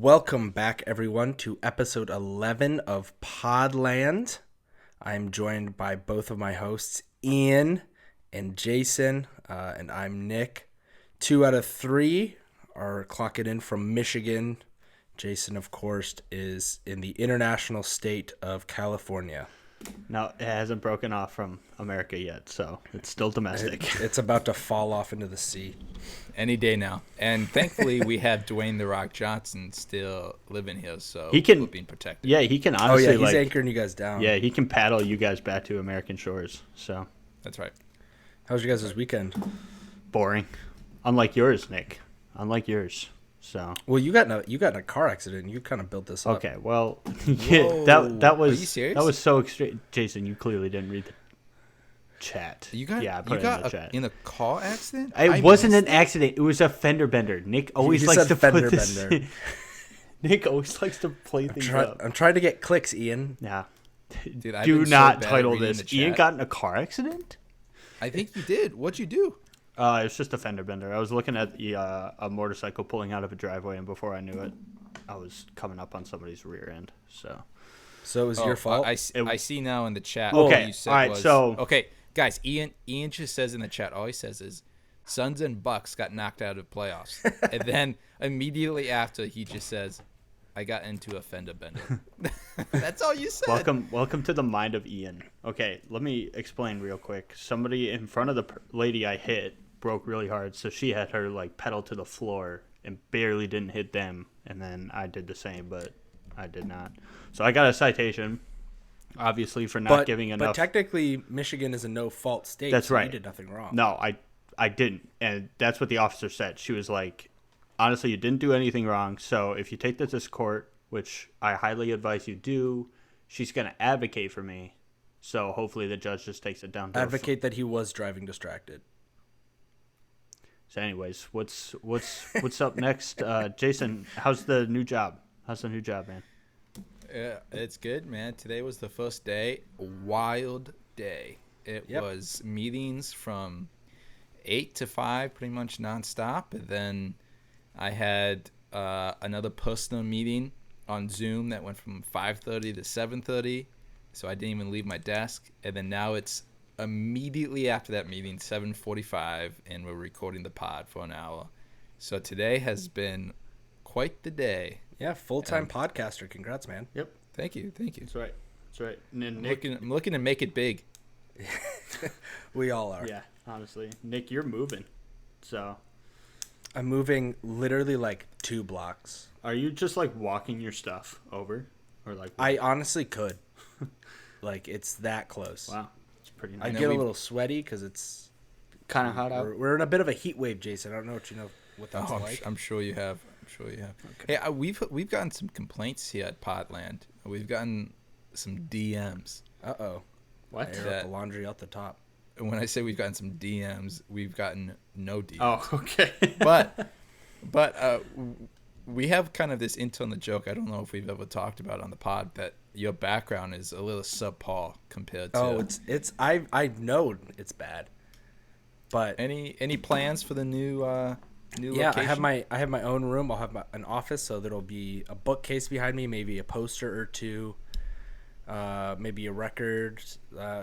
Welcome back, everyone, to episode 11 of Podland. I'm joined by both of my hosts, Ian and Jason, and I'm Nick. 2 out of 3 are clocking in from Michigan. Jason, of course, is in the international state of California. No, it hasn't broken off from America yet, so it's still domestic. It's about to fall off into the sea. Any day now. And thankfully, we have Dwayne "The Rock" Johnson still living here, so He can- we're being protected. Yeah, he can honestly, he's anchoring you guys down. yeah, he can paddle you guys back to American shores. So That's right. How was your guys' weekend? boring, unlike yours, Nick. Unlike yours. So Well, you got in a car accident. You kind of built this up. okay, well, yeah, that Are you was serious? that was so extreme. Jason, you clearly didn't read the chat. You got yeah, I put you it got in the chat. in a car accident? It wasn't an accident. It was a fender bender. Nick always You likes said to fender put this. bender. Nick always likes to play things up. I'm trying to get clicks, Ian. Yeah. Dude, I've Do been so not bad at title reading this. the Ian chat. got in a car accident? I think you did. What'd you do? It was just a fender bender. I was looking at a motorcycle pulling out of a driveway, and before I knew it, I was coming up on somebody's rear end. So So it was your fault. I see now in the chat. Okay, What you said all right, was, so- okay, guys. Ian just says in the chat. All he says is, "Suns and Bucks got knocked out of playoffs," and then immediately after he just says, "I got into a fender bender." That's all you said. welcome to the mind of Ian. Okay, let me explain real quick. Somebody in front of the lady I hit broke really hard, so she had her pedal to the floor and barely didn't hit them, and then I did the same, but I did not. So I got a citation, obviously, for not giving enough. But technically, Michigan is a no-fault state. That's so right. You did nothing wrong. No, I didn't, and that's what the officer said. She was like, honestly, you didn't do anything wrong, so if you take this to court, which I highly advise you do, she's going to advocate for me, so hopefully the judge just takes it down to Advocate that he was driving distracted. So anyways, what's up next? Jason, how's the new job? Man? Yeah, it's good, man. Today was the first day. A wild day. It was meetings from 8 to 5, pretty much nonstop. And then I had another personal meeting on Zoom that went from 5:30 to 7:30. So I didn't even leave my desk. And then now it's immediately after that meeting, 7:45, and we're recording the pod for an hour. So today has been quite the day. Yeah, full-time podcaster. Congrats, man. Yep, Thank you. that's right. And then I'm Nick, looking to make it big. We all are. yeah, honestly, Nick, you're moving. So I'm moving literally like 2 blocks. are you just walking your stuff over, or I honestly could. It's that close. Wow, it's pretty I nice. get a little sweaty because it's Kind of hot out. we're in a bit of a heat wave, Jason. I don't know what that's Oh, like. I'm sure you have. Hey, we've gotten some complaints here at Podland. We've gotten some DMs. Uh-oh. What? Air up the laundry out the top. And when I say we've gotten some DMs, we've gotten no DMs. Oh, okay. But we have kind of this internal joke. I don't know if we've ever talked about on the pod that your background is a little subpar compared to. Oh, it's I know it's bad. But any plans for the new new yeah, location? I have my own room. I'll have an office, so there'll be a bookcase behind me, maybe a poster or two, maybe a record.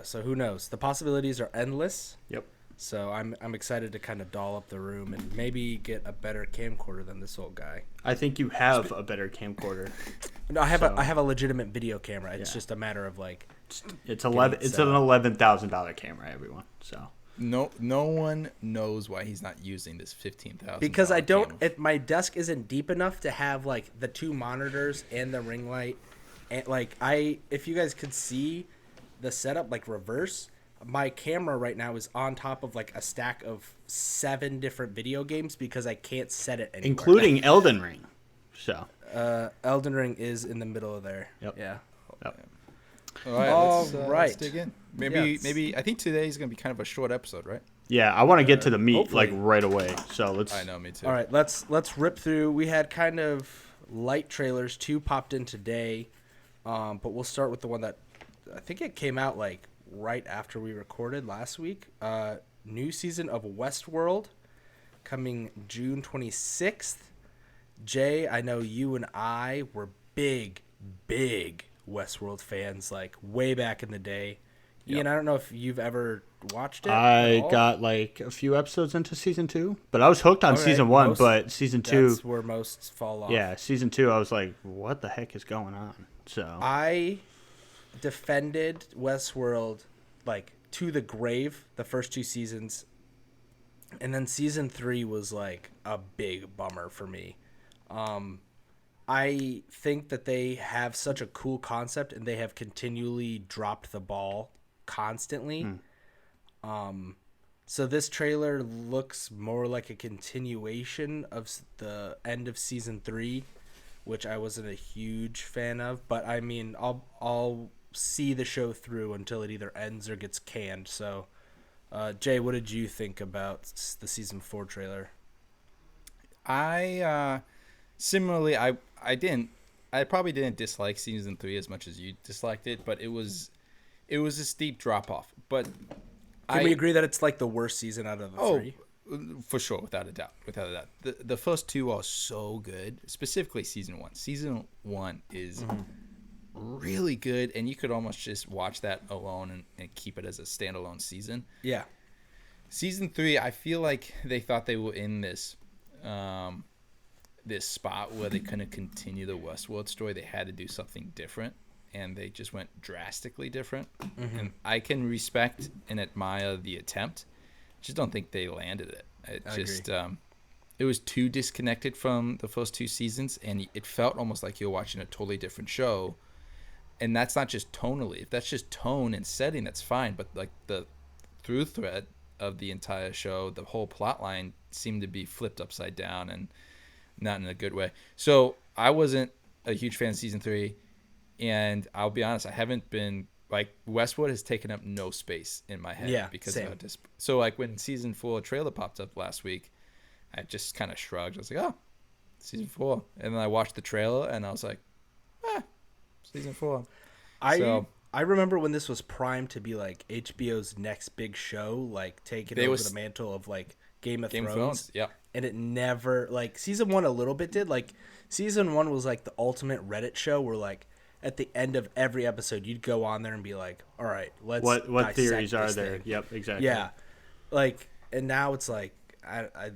So who knows? The possibilities are endless. Yep. So I'm excited to kind of doll up the room and maybe get a better camcorder than this old guy. I think you have a better camcorder. No, I have a legitimate video camera. It's just a matter of It's an $11,000 camera, everyone. So No one knows why he's not using this $15,000. because I don't. camera. My desk isn't deep enough to have the 2 monitors and the ring light, and if you guys could see the setup reverse, my camera right now is on top of a stack of 7 different video games because I can't set it anywhere. including Elden Ring. So Elden Ring is in the middle of there. Yep. Yeah. All right, All let's right. dig in. Yes. Maybe I think today's gonna be kind of a short episode, right? yeah, I want to get to the meat hopefully. right away. So let's. I know, me too. All right, let's rip through. We had kind of light trailers. 2 popped in today, but we'll start with the one that I think it came out right after we recorded last week. New season of Westworld coming June 26th. Jay, I know you and I were big, big Westworld fans, like way back in the day. Ian, Yep. I don't know if you've ever watched it at I all. got like a few episodes into season 2, but I was hooked on Okay, season 1. But season 2, that's where most fall yeah, off. season 2, I was like, what the heck is going on? So I defended Westworld like to the grave the first 2 seasons, and then season 3 was like a big bummer for me. Um, I think that they have such a cool concept and they have continually dropped the ball constantly. So this trailer looks more like a continuation of the end of season 3, which I wasn't a huge fan of, but I mean, I'll see the show through until it either ends or gets canned. So, Jay, what did you think about the season 4 trailer? I similarly, I probably didn't dislike season 3 as much as you disliked it, but it was a steep drop off. But Can we agree that it's like the worst season out of the oh, three? for sure, without a doubt, without a doubt. The first two are so good, specifically season 1. Season 1 is really good, and you could almost just watch that alone and keep it as a standalone season. Yeah. Season 3, I feel like they thought they were in this this spot where they couldn't continue the Westworld story. They had to do something different, and they just went drastically different. And I can respect and admire the attempt. Just don't think they landed it. It was too disconnected from the first 2 seasons, and it felt almost like you're watching a totally different show. And that's not just tonally. If that's just tone and setting, that's fine. But like the through thread of the entire show, the whole plot line seemed to be flipped upside down and not in a good way. So I wasn't a huge fan of season 3, and I'll be honest, I haven't been like Westwood has taken up no space in my head. Yeah, because same. of this. So like when season 4 trailer popped up last week, I just kind of shrugged. I was like, oh, season 4, and then I watched the trailer and I was like, season 4. I remember when this was primed to be like HBO's next big show, like taking over the mantle of like Game of Thrones. Yeah. And it never, like, season 1 a little bit did. Like, season 1 was like the ultimate Reddit show where, like, at the end of every episode, you'd go on there and be like, all right, let's what theories are this there? thing. Yep, exactly. Yeah. Like, and now it's like, I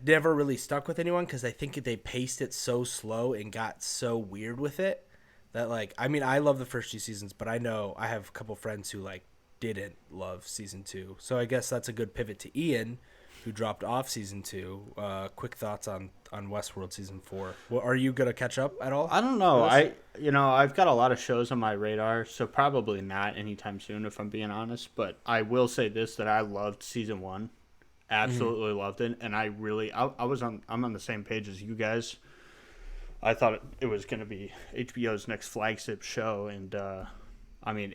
never really stuck with anyone because I think they paced it so slow and got so weird with it that, like, I mean, I love the first 2 seasons, but I know I have a couple friends who, like, didn't love season 2. So I guess that's a good pivot to Ian, who dropped off season 2. Quick thoughts on Westworld season 4. Well, are you gonna catch up at all? I don't know. I've got a lot of shows on my radar, so probably not anytime soon if I'm being honest. But I will say this: that I loved season 1, absolutely loved it, and I'm on the same page as you guys. I thought it was going to be HBO's next flagship show, and I mean,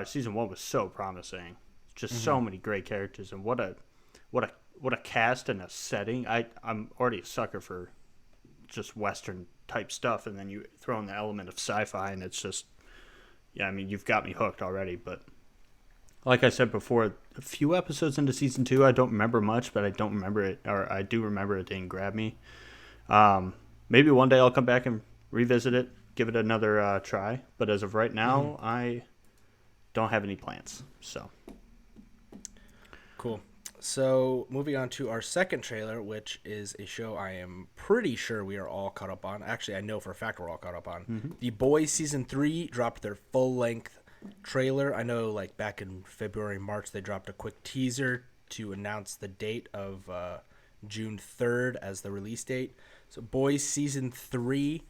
season 1 was so promising. Just so many great characters, and what a cast and a setting. I'm already a sucker for just Western type stuff, and then you throw in the element of sci-fi, and it's just, yeah, I mean, you've got me hooked already. But like I said before, a few episodes into season 2, I don't remember much, but I don't remember it, or I do remember it didn't grab me. Maybe one day I'll come back and revisit it, give it another try. But as of right now, I don't have any plans. So Cool. So moving on to our second trailer, which is a show I am pretty sure we are all caught up on. Actually, I know for a fact we're all caught up on. The Boys season 3 dropped their full-length trailer. I know, like, back in February, March, they dropped a quick teaser to announce the date of June 3rd as the release date. So Boys season 3,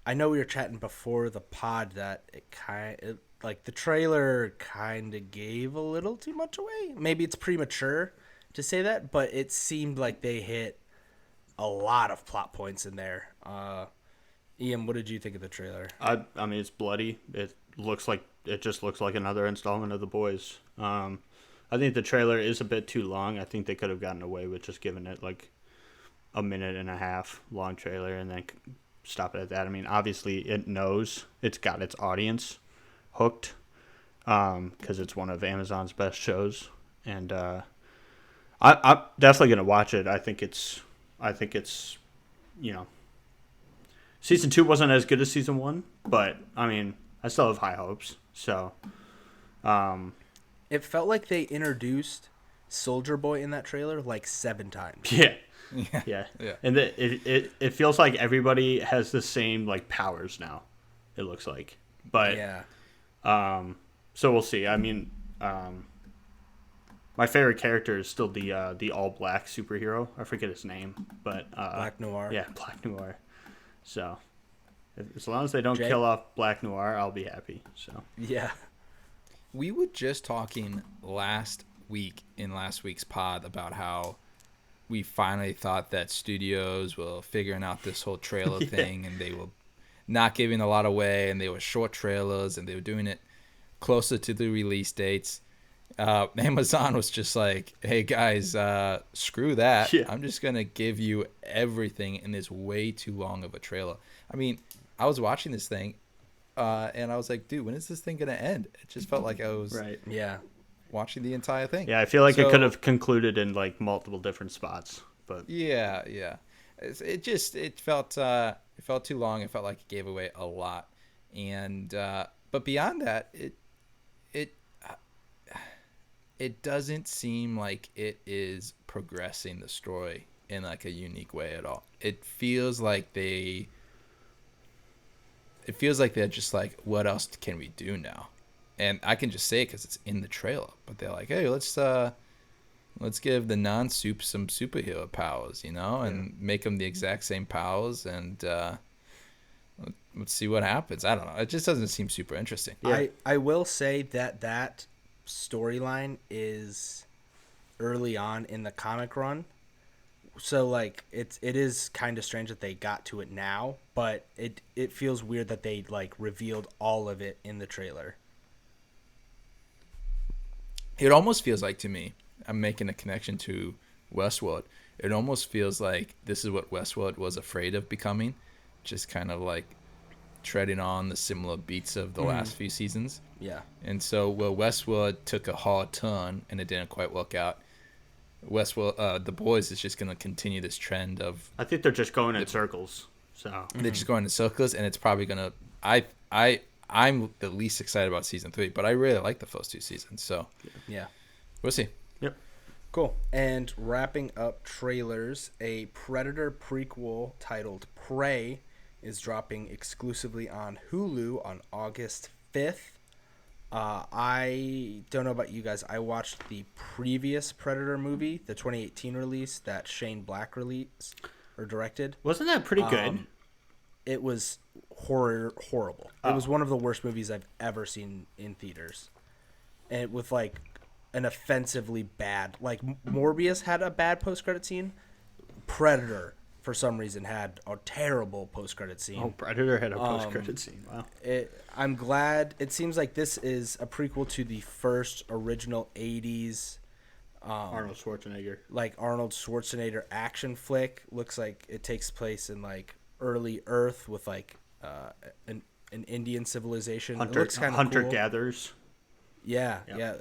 I know we were chatting before the pod that like the trailer kind of gave a little too much away. Maybe it's premature to say that, but it seemed like they hit a lot of plot points in there. Ian, what did you think of the trailer? I mean, it's bloody. It just looks like another installment of The Boys. I think the trailer is a bit too long. I think they could have gotten away with just giving it like a minute and a half long trailer and then stop it at that. I mean, obviously it knows it's got its audience hooked because it's one of Amazon's best shows, and I'm definitely gonna watch it. I think it's Season 2 wasn't as good as Season 1, but, I mean, I still have high hopes. So, It felt like they introduced Soldier Boy in that trailer like 7 times. yeah. Yeah. Yeah. Yeah. And it feels like everybody has the same, like, powers now, it looks like. But, Yeah. so we'll see. I mean, my favorite character is still the all-black superhero. I forget his name, but... Black Noir. Yeah, Black Noir. So, as long as they don't Jay? kill off Black Noir, I'll be happy. So, Yeah. We were just talking last week in last week's pod about how we finally thought that studios were figuring out this whole trailer thing, and they were not giving a lot away, and they were short trailers, and they were doing it closer to the release dates. Amazon was just like, hey guys, screw that. Yeah. I'm just going to give you everything in this way too long of a trailer. I mean, I was watching this thing, and I was like, dude, when is this thing going to end? It just felt like I was right. Yeah. watching the entire thing. Yeah, I feel like it So- could have concluded in, like, multiple different spots. But Yeah. It felt too long. It felt like it gave away a lot. And but beyond that, it doesn't seem like it is progressing the story in like a unique way at all. It feels like they're just like, what else can we do now? And I can just say it because it's in the trailer. But they're like, hey, let's give the non-soup some superhero powers, and make them the exact same powers, and let's see what happens. I don't know. It just doesn't seem super interesting. Yeah. I will say that storyline is early on in the comic run. So like it is kind of strange that they got to it now, but it feels weird that they like revealed all of it in the trailer. It almost feels like, to me, I'm making a connection to Westworld. It almost feels like this is what Westworld was afraid of becoming, just kind of like treading on the similar beats of the last few seasons. Yeah. And so, well, Westworld took a hard turn and it didn't quite work out. Westworld, The Boys is just going to continue this trend of I think they're just going in circles. So, they're just going in circles, and it's probably going to. I'm the least excited about season 3, but I really like the first 2 seasons. So Yeah. we'll see. yep. Cool. And wrapping up trailers, a Predator prequel titled Prey is dropping exclusively on Hulu on August 5th. I don't know about you guys. I watched the previous Predator movie, the 2018 release that Shane Black released or directed. Wasn't that pretty good? It was horrible. It was one of the worst movies I've ever seen in theaters. And with like an offensively bad, like Morbius had a bad post-credit scene. Predator, for some reason, had a terrible post-credit scene. Oh, Predator had a post-credit scene. Wow. I'm glad. It seems like this is a prequel to the first original 80s Arnold Schwarzenegger. like Arnold Schwarzenegger action flick. Looks like it takes place in like early Earth with like an Indian civilization. It looks kind of Hunter cool. gatherers. Yeah, Yep. yeah.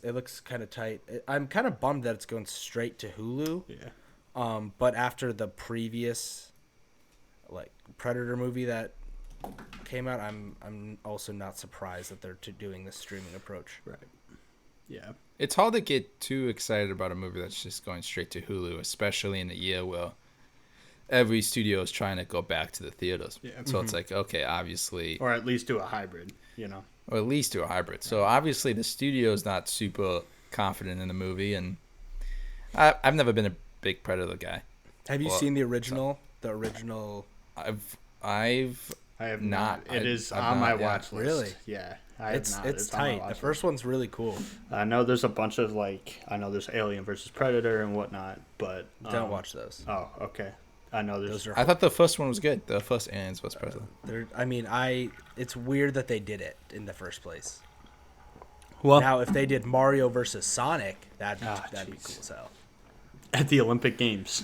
It looks kind of tight. I'm kind of bummed that it's going straight to Hulu. Yeah. But after the previous like Predator movie that came out, I'm also not surprised that they're doing this streaming approach. Right. Yeah. It's hard to get too excited about a movie that's just going straight to Hulu, especially in a year where every studio is trying to go back to the theaters. Yeah. So it's like, okay, obviously, Or at least do a hybrid, or at least do a hybrid. So obviously the studio's not super confident in the movie, and I've never been a big Predator guy. Have you Well, seen the original? The original. I've I have not. It is I've on my not, yeah. watch list. Really? Yeah. I have It's not. it's on my tight. watch The list. first one's really cool. I know there's a bunch of there's Alien versus Predator and whatnot, but Don't watch those. Oh, okay. I know there's. Those are. I thought the first one was good. The first Aliens was Predator. It's weird that they did it in the first place. Well, Now, if they did Mario versus Sonic, that'd be jeez. cool as hell. at the Olympic Games.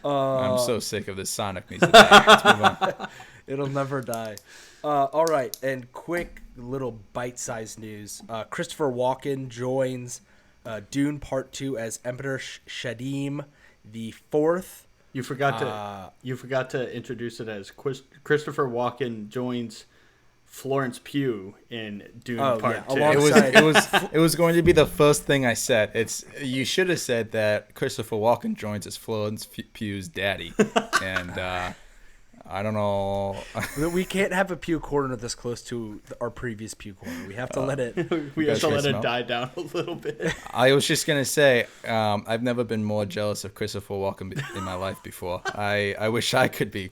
I'm so sick of this Sonic music. Let's move on. It'll never die. All right, and quick little bite-sized news. Christopher Walken joins Dune Part 2 as Emperor Shadim the Fourth. You forgot to introduce it as Christopher Walken joins Florence Pugh in Dune Part 2. It was going to be the first thing I said. You should have said that Christopher Walken joins as Florence Pugh's daddy, and I don't know. We can't have a Pugh corner this close to our previous Pugh corner. We have to let it. We have to let it die down a little bit. I was just gonna say, I've never been more jealous of Christopher Walken in my life before. I wish I could be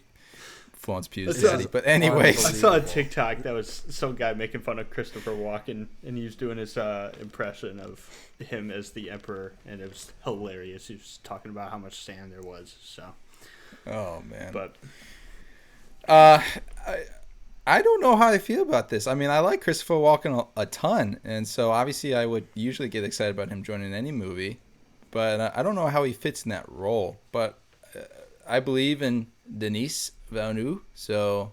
Florence Pugh's daddy. But anyways, I saw a TikTok that was some guy making fun of Christopher Walken, and he was doing his impression of him as the Emperor, and it was hilarious. He was talking about how much sand there was. So, oh man, but I don't know how I feel about this. I mean, I like Christopher Walken a ton, and so obviously I would usually get excited about him joining any movie, but I don't know how he fits in that role. But I believe in Denis Villeneuve, so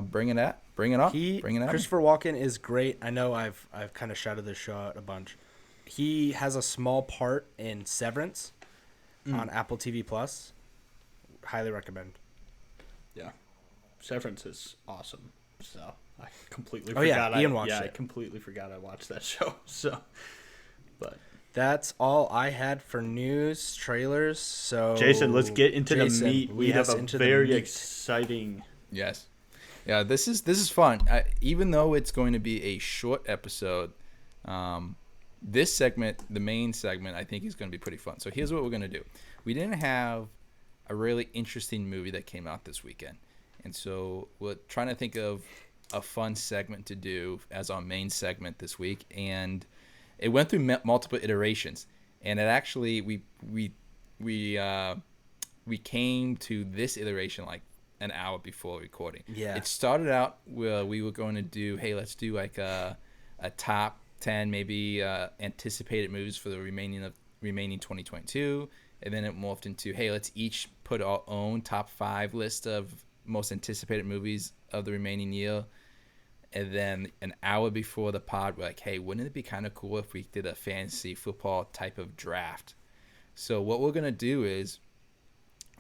bring it up. Christopher Walken is great. I know I've kind of shouted this show out a bunch. He has a small part in Severance on Apple TV Plus. Highly recommend. Yeah, Severance is awesome. So I completely Ian watched it. I completely forgot I watched that show. So, but that's all I had for news trailers. So Jason, let's get into the meat. We have a very exciting. Yes, yeah. This is fun. Even though it's going to be a short episode, this segment, the main segment, I think is going to be pretty fun. So here's what we're going to do. We didn't have a really interesting movie that came out this weekend, and so we're trying to think of a fun segment to do as our main segment this week, and it went through multiple iterations, and it actually we came to this iteration like an hour before recording. Yeah, it started out where we were going to do, hey, let's do like a top 10 maybe anticipated movies for the remaining 2022. And then it morphed into, hey, let's each put our own top 5 list of most anticipated movies of the remaining year. And then an hour before the pod, we're like, hey, wouldn't it be kind of cool if we did a fantasy football type of draft? So what we're going to do is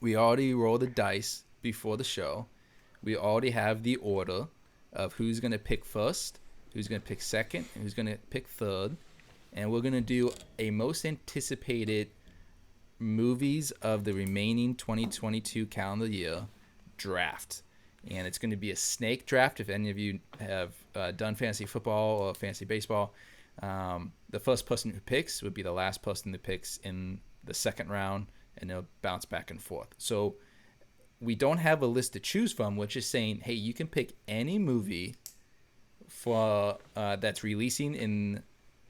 we already rolled the dice before the show. We already have the order of who's going to pick first, who's going to pick second, and who's going to pick third. And we're going to do a most anticipated movies of the remaining 2022 calendar year draft, and it's going to be a snake draft. If any of you have done fantasy football or fantasy baseball, the first person who picks would be the last person that picks in the second round, and they'll bounce back and forth. So we don't have a list to choose from. We're just saying, hey, you can pick any movie for that's releasing in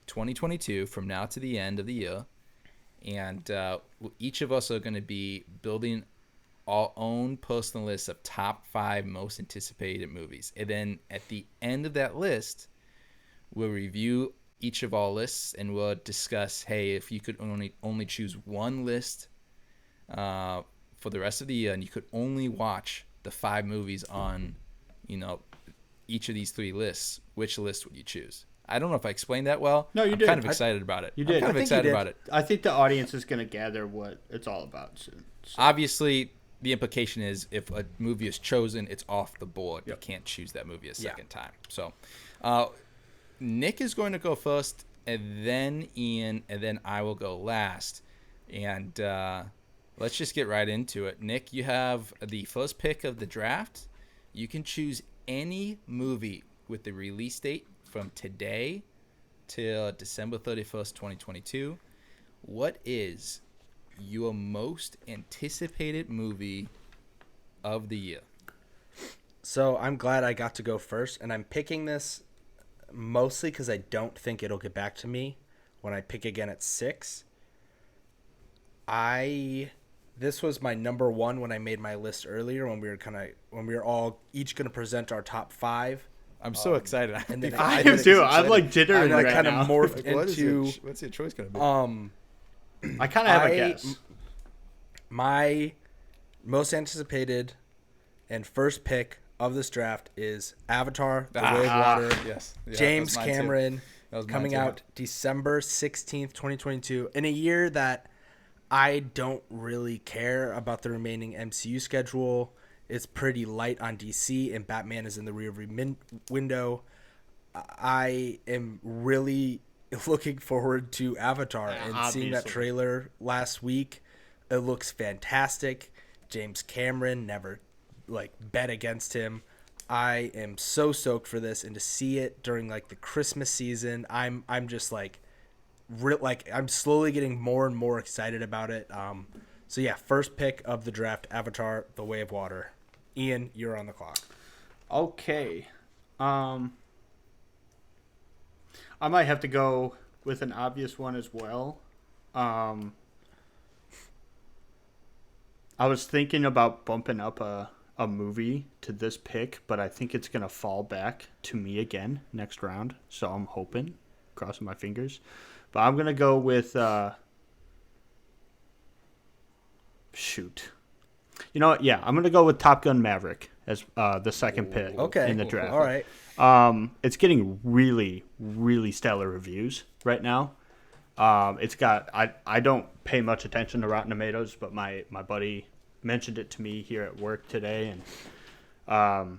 2022 from now to the end of the year. And each of us are going to be building our own personal list of top 5 most anticipated movies. And then at the end of that list, we'll review each of our lists and we'll discuss, hey, if you could only choose one list for the rest of the year and you could only watch the 5 movies on, each of these 3 lists, which list would you choose? I don't know if I explained that well. No, you I'm did. kind of excited about it. You did. I'm kind of excited about it. I think the audience is going to gather what it's all about soon. So. Obviously, the implication is if a movie is chosen, it's off the board. Yep. You can't choose that movie a second time. So, Nick is going to go first, and then Ian, and then I will go last. And let's just get right into it. Nick, you have the first pick of the draft. You can choose any movie with the release date from today till December 31st, 2022. What is your most anticipated movie of the year? So I'm glad I got to go first, and I'm picking this mostly because I don't think it'll get back to me when I pick again at 6. This was my number 1 when I made my list earlier when we were all each going to present our top 5. I'm so excited. And then I am too. I'm like jittering right kind now. Of morphed into. What's your choice gonna be? I kind of have a guess. My most anticipated and first pick of this draft is Avatar: The Way of Water. Yes, James Cameron, coming out December 16th, 2022, in a year that I don't really care about the remaining MCU schedule. It's pretty light on DC, and Batman is in the rearview window. I am really looking forward to Avatar and seeing that Obviously. trailer last week. It looks fantastic. James Cameron never bet against him. I am so stoked for this, and to see it during like the Christmas season, I'm just I'm slowly getting more and more excited about it. So yeah, first pick of the draft, Avatar: The Way of Water. Ian, you're on the clock. Okay. I might have to go with an obvious one as well. I was thinking about bumping up a movie to this pick, but I think it's going to fall back to me again next round. So I'm hoping, crossing my fingers. But I'm going to go with... shoot. You know what? Yeah, I'm going to go with Top Gun Maverick as the second pick in the draft. All right. It's getting really, really stellar reviews right now. It's got I don't pay much attention to Rotten Tomatoes, but my buddy mentioned it to me here at work today, and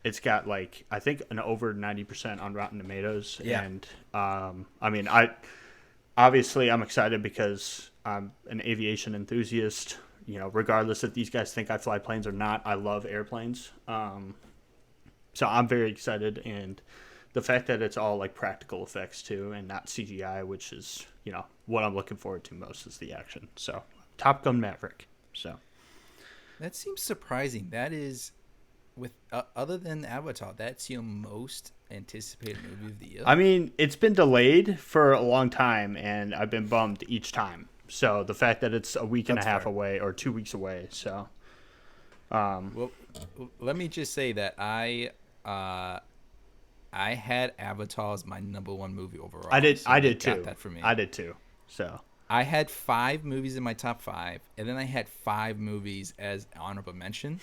it's got like I think an over 90% on Rotten Tomatoes. Yeah. And I mean obviously I'm excited because I'm an aviation enthusiast. You know, regardless if these guys think I fly planes or not, I love airplanes. So I'm very excited, and the fact that it's all like practical effects too, and not CGI, which is what I'm looking forward to most is the action. So Top Gun Maverick. So That seems surprising. That is, with other than Avatar, that's your most anticipated movie of the year. I mean, it's been delayed for a long time, and I've been bummed each time. So the fact that it's a week and a half away or 2 weeks away, so. Well, let me just say that I had Avatar as my number one movie overall. I did. So I did got too. that for me. I did too. So I had 5 movies in my top 5, and then I had 5 movies as honorable mention.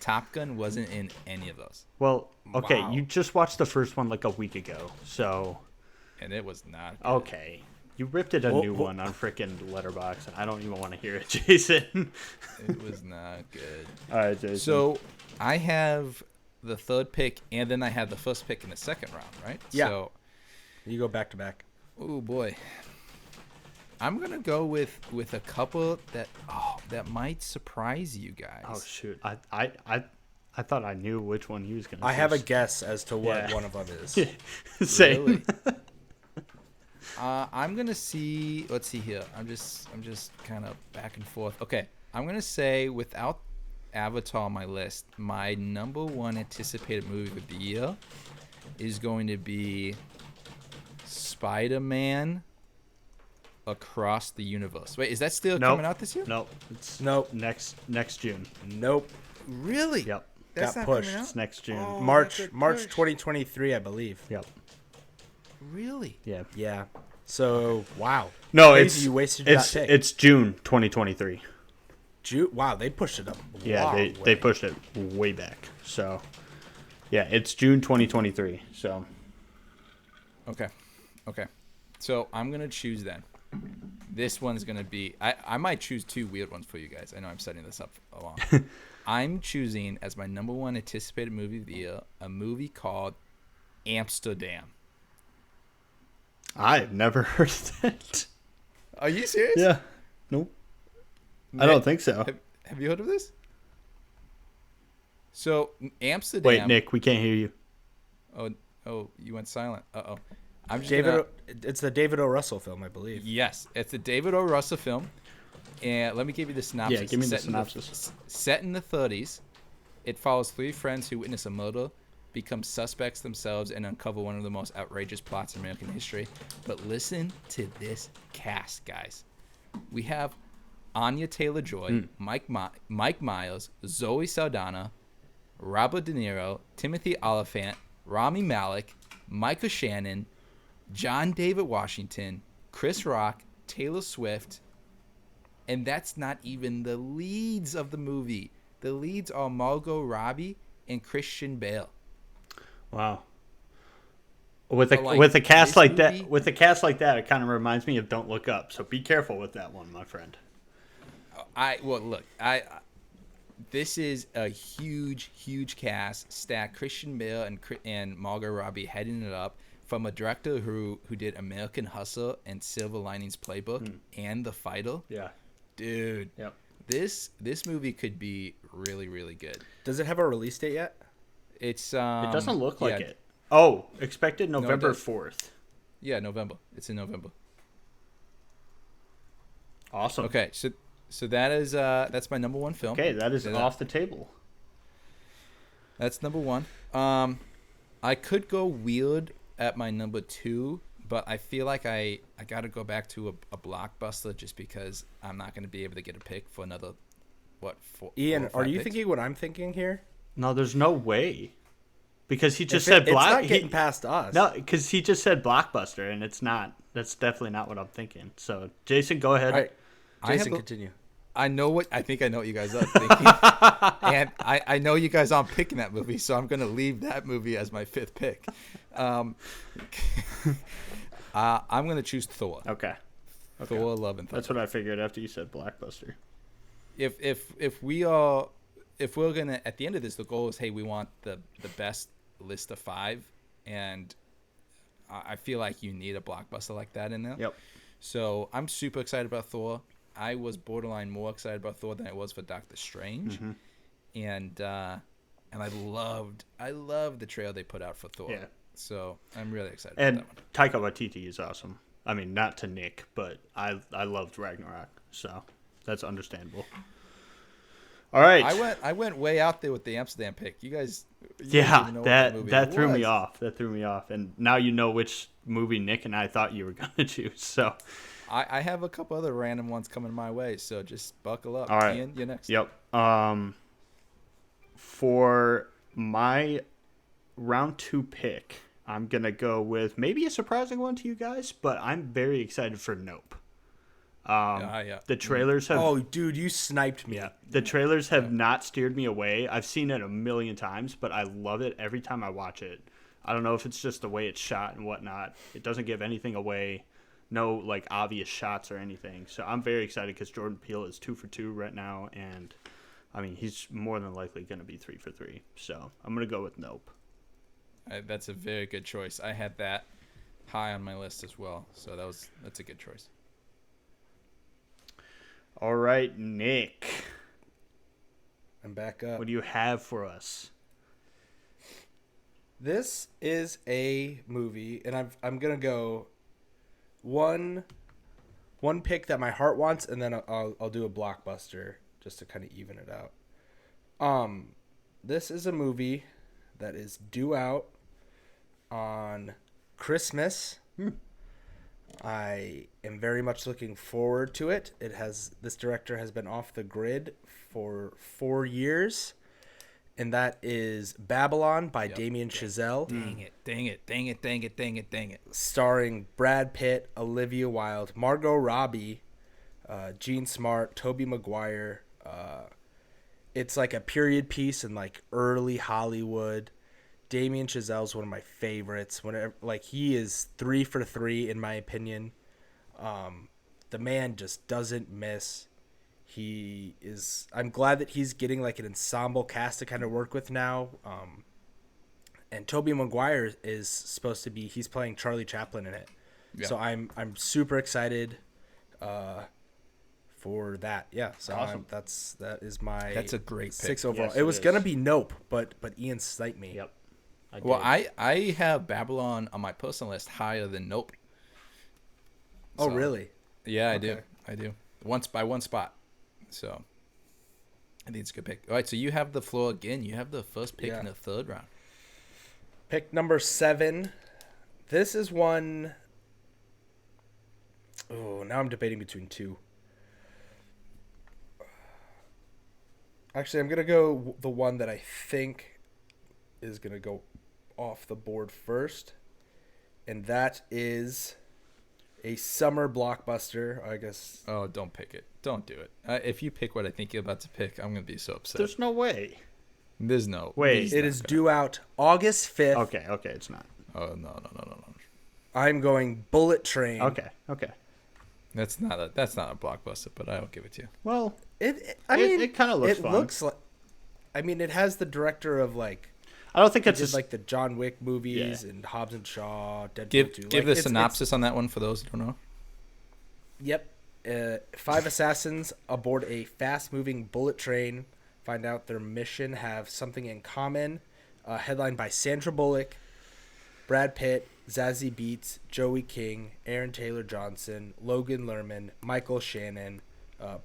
Top Gun wasn't in any of those. well, okay. Wow. You just watched the first one like a week ago, so And it was not good. okay. You ripped it a new one on freaking Letterboxd, and I don't even want to hear it, Jason. It was not good. All right, Jason. So I have the third pick, and then I have the first pick in the second round, right? Yeah. So, You go back to back. oh boy, I'm gonna go with a couple that might surprise you guys. oh shoot, I thought I knew which one he was gonna. I have a choose. guess as to what Yeah. one of them is. Same. Really? I'm gonna see. Let's see here. I'm just kind of back and forth. Okay, I'm gonna say without Avatar on my list, my number one anticipated movie of the year is going to be Spider-Man Across the Universe. Wait, is that still Nope. coming out this year? Nope. It's Nope. next June. Nope. Really? Yep. That's Got not pushed. coming out? It's next June. Oh. March that got March pushed. 2023, I believe. Yep. Really? Yeah. Yeah. So wow. No, Crazy you wasted that pick. it's June 2023. Wow, they pushed it up. Yeah, long they way. pushed it way back. So, yeah, it's June 2023. So, Okay. So I'm gonna choose then. This one's gonna be. I might choose 2 weird ones for you guys. I know I'm setting this up along. I'm choosing as my number one anticipated movie of the year a movie called Amsterdam. I've never heard of that. Are you serious? Yeah. Nope. I don't think so. Have you heard of this? So Amsterdam. Wait, Nick, we can't hear you. Oh, you went silent. Uh-oh. I'm just David. gonna, It's the David O. Russell film, I believe. Yes, it's a David O. Russell film. And let me give you the synopsis. Yeah, give me the Set synopsis. Set in the 30s, it follows 3 friends who witness a murder, become suspects themselves, and uncover one of the most outrageous plots in American history. But listen to this cast, guys. We have Anya Taylor-Joy, Mike Myers, Zoe Saldana, Robert De Niro, Timothy Olyphant, Rami Malek, Michael Shannon, John David Washington, Chris Rock, Taylor Swift, and that's not even the leads of the movie. The leads are Margot Robbie and Christian Bale. Wow. With So, like, with a cast this like movie- that, it kind of reminds me of Don't Look Up. So be careful with that one, my friend. This is a huge cast stack. Christian Bale and Margot Robbie heading it up from a director who did American Hustle and Silver Linings Playbook and The Fighter. Yeah. Dude. Yep. This movie could be really good. Does it have a release date yet? It's It doesn't look like it. Oh, expected November 4th. Yeah, November. It's in November. Awesome. Okay, so that is that's my number one film. Okay, that is off the table. That's number one. I could go weird at my number two, but I feel like I got to go back to a blockbuster just because I'm not going to be able to get a pick for another, Ian, four or are you five picks? thinking what I'm thinking here? No, there's no way. Because he just It's said not getting past us. No, because he just said blockbuster, and it's not. That's definitely not what I'm thinking. So, Jason, go ahead. All right. I Jason, have continue. I know what you guys are thinking, and I know you guys aren't picking that movie, so I'm going to leave that movie as my fifth pick. I'm going to choose Thor. Okay. Thor: Love and Thunder. That's what I figured after you said blockbuster. If we're gonna, at the end of this, the goal is, hey, we want the best list of 5, and I feel like you need a blockbuster like that in there. Yep. So I'm super excited about Thor. I was borderline more excited about Thor than I was for Doctor Strange, and I loved the trailer they put out for Thor. Yeah. So I'm really excited And about that one. Taika Waititi is awesome. I mean, not to Nick, but I loved Ragnarok, so that's understandable. All right. I went way out there with the Amsterdam pick. You guys Yeah, didn't know what movie that it threw me was. off. That threw me off. And now you know which movie Nick and I thought you were going to choose. So, I have a couple other random ones coming my way, so just buckle up. all right. Ian, you're next. Yep. For my round 2 pick, I'm going to go with maybe a surprising one to you guys, but I'm very excited for Nope. Yeah. The trailers have... Oh, dude, you sniped me. Yeah, the trailers have not steered me away. I've seen it a million times, but I love it every time I watch it. I don't know if it's just the way it's shot and whatnot. It doesn't give anything away. No, like, obvious shots or anything. So I'm very excited because Jordan Peele is 2 for 2 right now, and, I mean, he's more than likely going to be 3 for 3. So I'm going to go with Nope. That's a very good choice. I had that high on my list as well, so that's a good choice. All right, Nick. I'm back up. What do you have for us? This is a movie, and I'm gonna go one pick that my heart wants, and then I'll do a blockbuster just to kind of even it out. This is a movie that is due out on Christmas. I am very much looking forward to it. This director has been off the grid for 4 years, and that is Babylon by Damien Chazelle. Dang it. Starring Brad Pitt, Olivia Wilde, Margot Robbie, Gene Smart, Tobey Maguire. It's like a period piece in like early Hollywood. Damien Chazelle's one of my favorites. He is 3 for 3 in my opinion. The man just doesn't miss. I'm glad that he's getting like an ensemble cast to kind of work with now. And Tobey Maguire is supposed to be, he's playing Charlie Chaplin in it. Yeah. So I'm super excited for that. Yeah. So awesome. That's a great 6 pick. overall. Yes, it was going to be Nope, but Ian sniped me. Yep. I have Babylon on my personal list higher than Nope. Oh, really? Yeah, I do. By one spot. So I think it's a good pick. All right, so you have the floor again. You have the first pick in the third round. Pick number 7. This is one. Oh, now I'm debating between 2. Actually, I'm going to go the one that I think is going to go off the board first. And that is a summer blockbuster, I guess. Oh, don't pick it. Don't do it. If you pick what I think you're about to pick, I'm going to be so upset. There's no way. There's no. Wait. It is due out August 5th. Okay, it's not. Oh, no. I'm going Bullet Train. Okay. That's not a blockbuster, but I'll give it to you. Well, I mean, it kind of looks it fun. looks like. I mean, it has the director of like. I don't think He it's did like the John Wick movies Yeah. and Hobbs and Shaw, Deadpool Give 2. the synopsis on that one for those who don't know. Yep. 5 assassins aboard a fast-moving bullet train find out their mission have something in common. Headlined by Sandra Bullock, Brad Pitt, Zazie Beetz, Joey King, Aaron Taylor Johnson, Logan Lerman, Michael Shannon,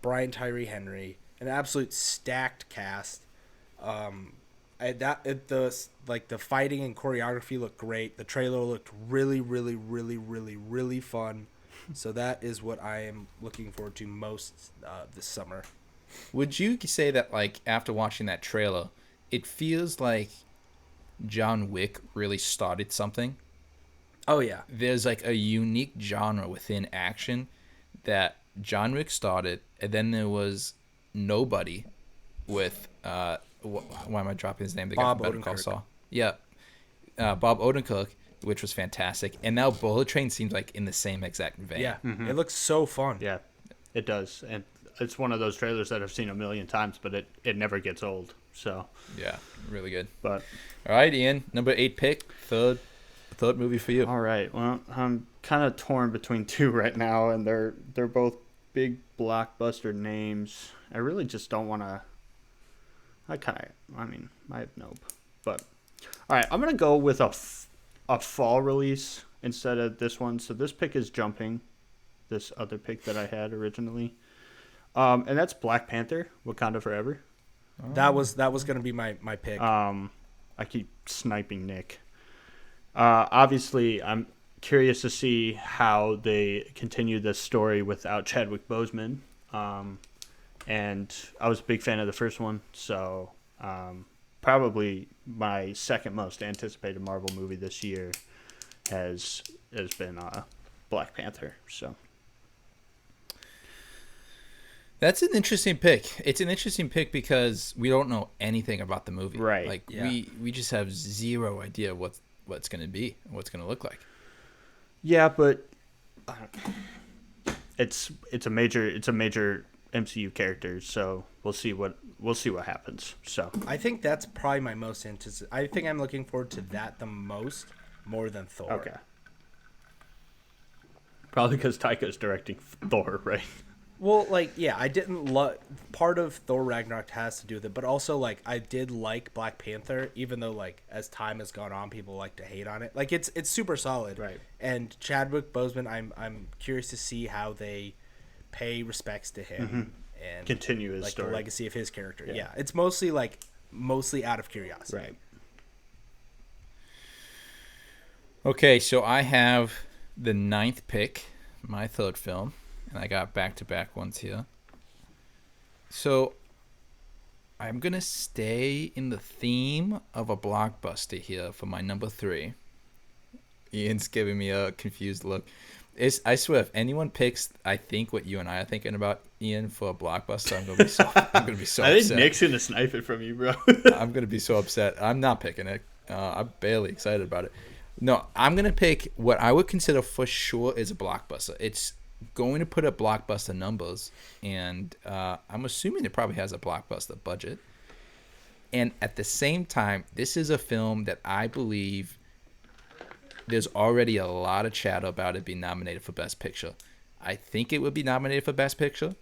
Brian Tyree Henry, an absolute stacked cast. The fighting and choreography looked great. The trailer looked really, really, really, really, really fun. So that is what I am looking forward to most this summer. Would you say that, like, after watching that trailer, it feels like John Wick really started something? Oh yeah, There's like a unique genre within action that John Wick started, and then there was Nobody with why am I dropping his name? The guy Bob from Better Call Odenkirk. Saul. Yeah, Bob Odenkirk, which was fantastic, and now Bullet Train seems like in the same exact vein. yeah, it looks so fun. Yeah, it does, and it's one of those trailers that I've seen a million times, but it never gets old. So Yeah, really good. but All right, Ian, number 8 pick, third movie for you. all right, well, I'm kind of torn between two right now, and they're both big blockbuster names. I really just don't want to. I have Nope, but all right, I'm gonna go with a fall release instead of this one. So this pick is jumping this other pick that I had originally, and that's Black Panther: Wakanda Forever. That was going to be my pick. I keep sniping Nick. Obviously, I'm curious to see how they continue this story without Chadwick Boseman. And I was a big fan of the first one, so probably my second most anticipated Marvel movie this year has been Black Panther. So That's an interesting pick. It's an interesting pick because we don't know anything about the movie. Right, Like yeah. we just have zero idea what's going to be, what's going to look like. yeah, but it's a major MCU character, so we'll see what happens. So I think that's probably my most I think I'm looking forward to that the most, more than Thor. okay, probably because Taika's directing Thor, right? Well, like, yeah, I didn't love... Part of Thor Ragnarok has to do with it, but also, like, I did like Black Panther, even though, like, as time has gone on, people like to hate on it. Like, it's super solid. Right. And Chadwick Boseman, I'm curious to see how they pay respects to him and Continue his like story. the legacy of his character. Yeah. Yeah. It's mostly out of curiosity. Right. Okay, so I have the 9th pick, my third film, and I got back-to-back ones here. So I'm going to stay in the theme of a blockbuster here for my number 3. Ian's giving me a confused look. I swear, if anyone picks, I think what you and I are thinking about, Ian, for a blockbuster, I'm gonna be so I think upset. Nick's gonna snipe it from you, bro. I'm gonna be so upset. I'm not picking it. I'm barely excited about it. No, I'm gonna pick what I would consider for sure is a blockbuster. It's going to put up blockbuster numbers, and I'm assuming it probably has a blockbuster budget. And at the same time, this is a film that I believe there's already a lot of chatter about it being nominated for Best Picture. I think it would be nominated for Best Picture.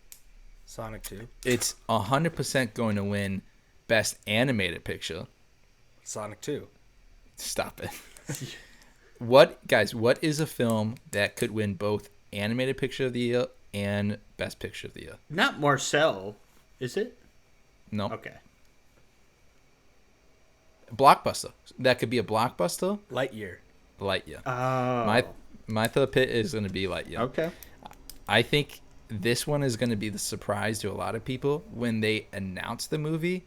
Sonic 2. It's 100% going to win Best Animated Picture. Sonic 2. Stop it. What is a film that could win both Animated Picture of the Year and Best Picture of the Year? Not Marcel, is it? No. Okay. Blockbuster. That could be a blockbuster. Lightyear. Lightyear. Oh. My third pick is going to be Lightyear. Okay. I think this one is going to be the surprise to a lot of people when they announce the movie.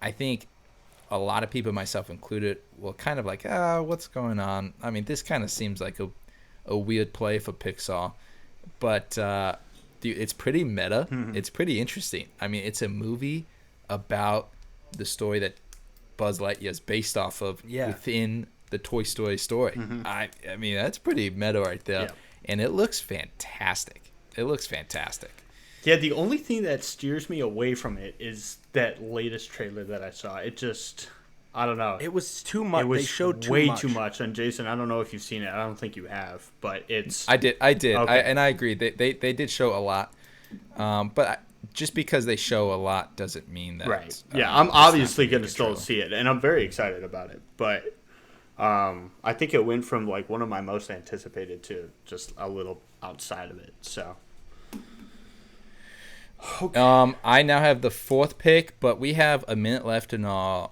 I think a lot of people, myself included, will kind of like, what's going on? I mean, this kind of seems like a weird play for Pixar, but dude, it's pretty meta. It's pretty interesting. I mean, it's a movie about the story that Buzz Lightyear is based off of within the Toy Story story. I mean, that's pretty meta right there. Yeah. And it looks fantastic. It looks fantastic. Yeah, the only thing that steers me away from it is that latest trailer that I saw. It just, I don't know. It was too much. It was They showed way too much. too much. And Jason, I don't know if you've seen it. I don't think you have, but it's. I did. Okay. I agree. They did show a lot. Just because they show a lot doesn't mean that. Right. Yeah, I'm obviously going to still see it, and I'm very excited about it. But I think it went from like one of my most anticipated to just a little outside of it. So. Okay. I now have the 4th pick, but we have a minute left in our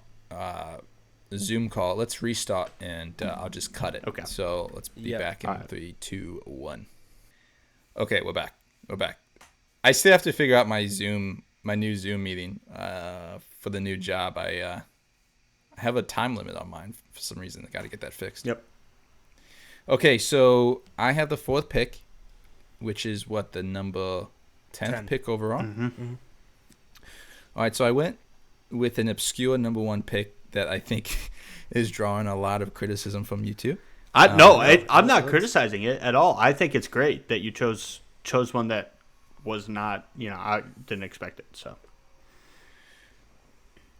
Zoom call. Let's restart, and I'll just cut it. Okay. So let's be back in 3, 2, 1. Okay, we're back. I still have to figure out my new Zoom meeting for the new job. I have a time limit on mine for some reason. I got to get that fixed. Yep. Okay, so I have the 4th pick, which is what, the number 10th pick overall. Mm-hmm. All right, so I went with an obscure number 1 pick that I think is drawing a lot of criticism from you too. I'm not criticizing it at all. I think it's great that you chose one that was not, I didn't expect it. So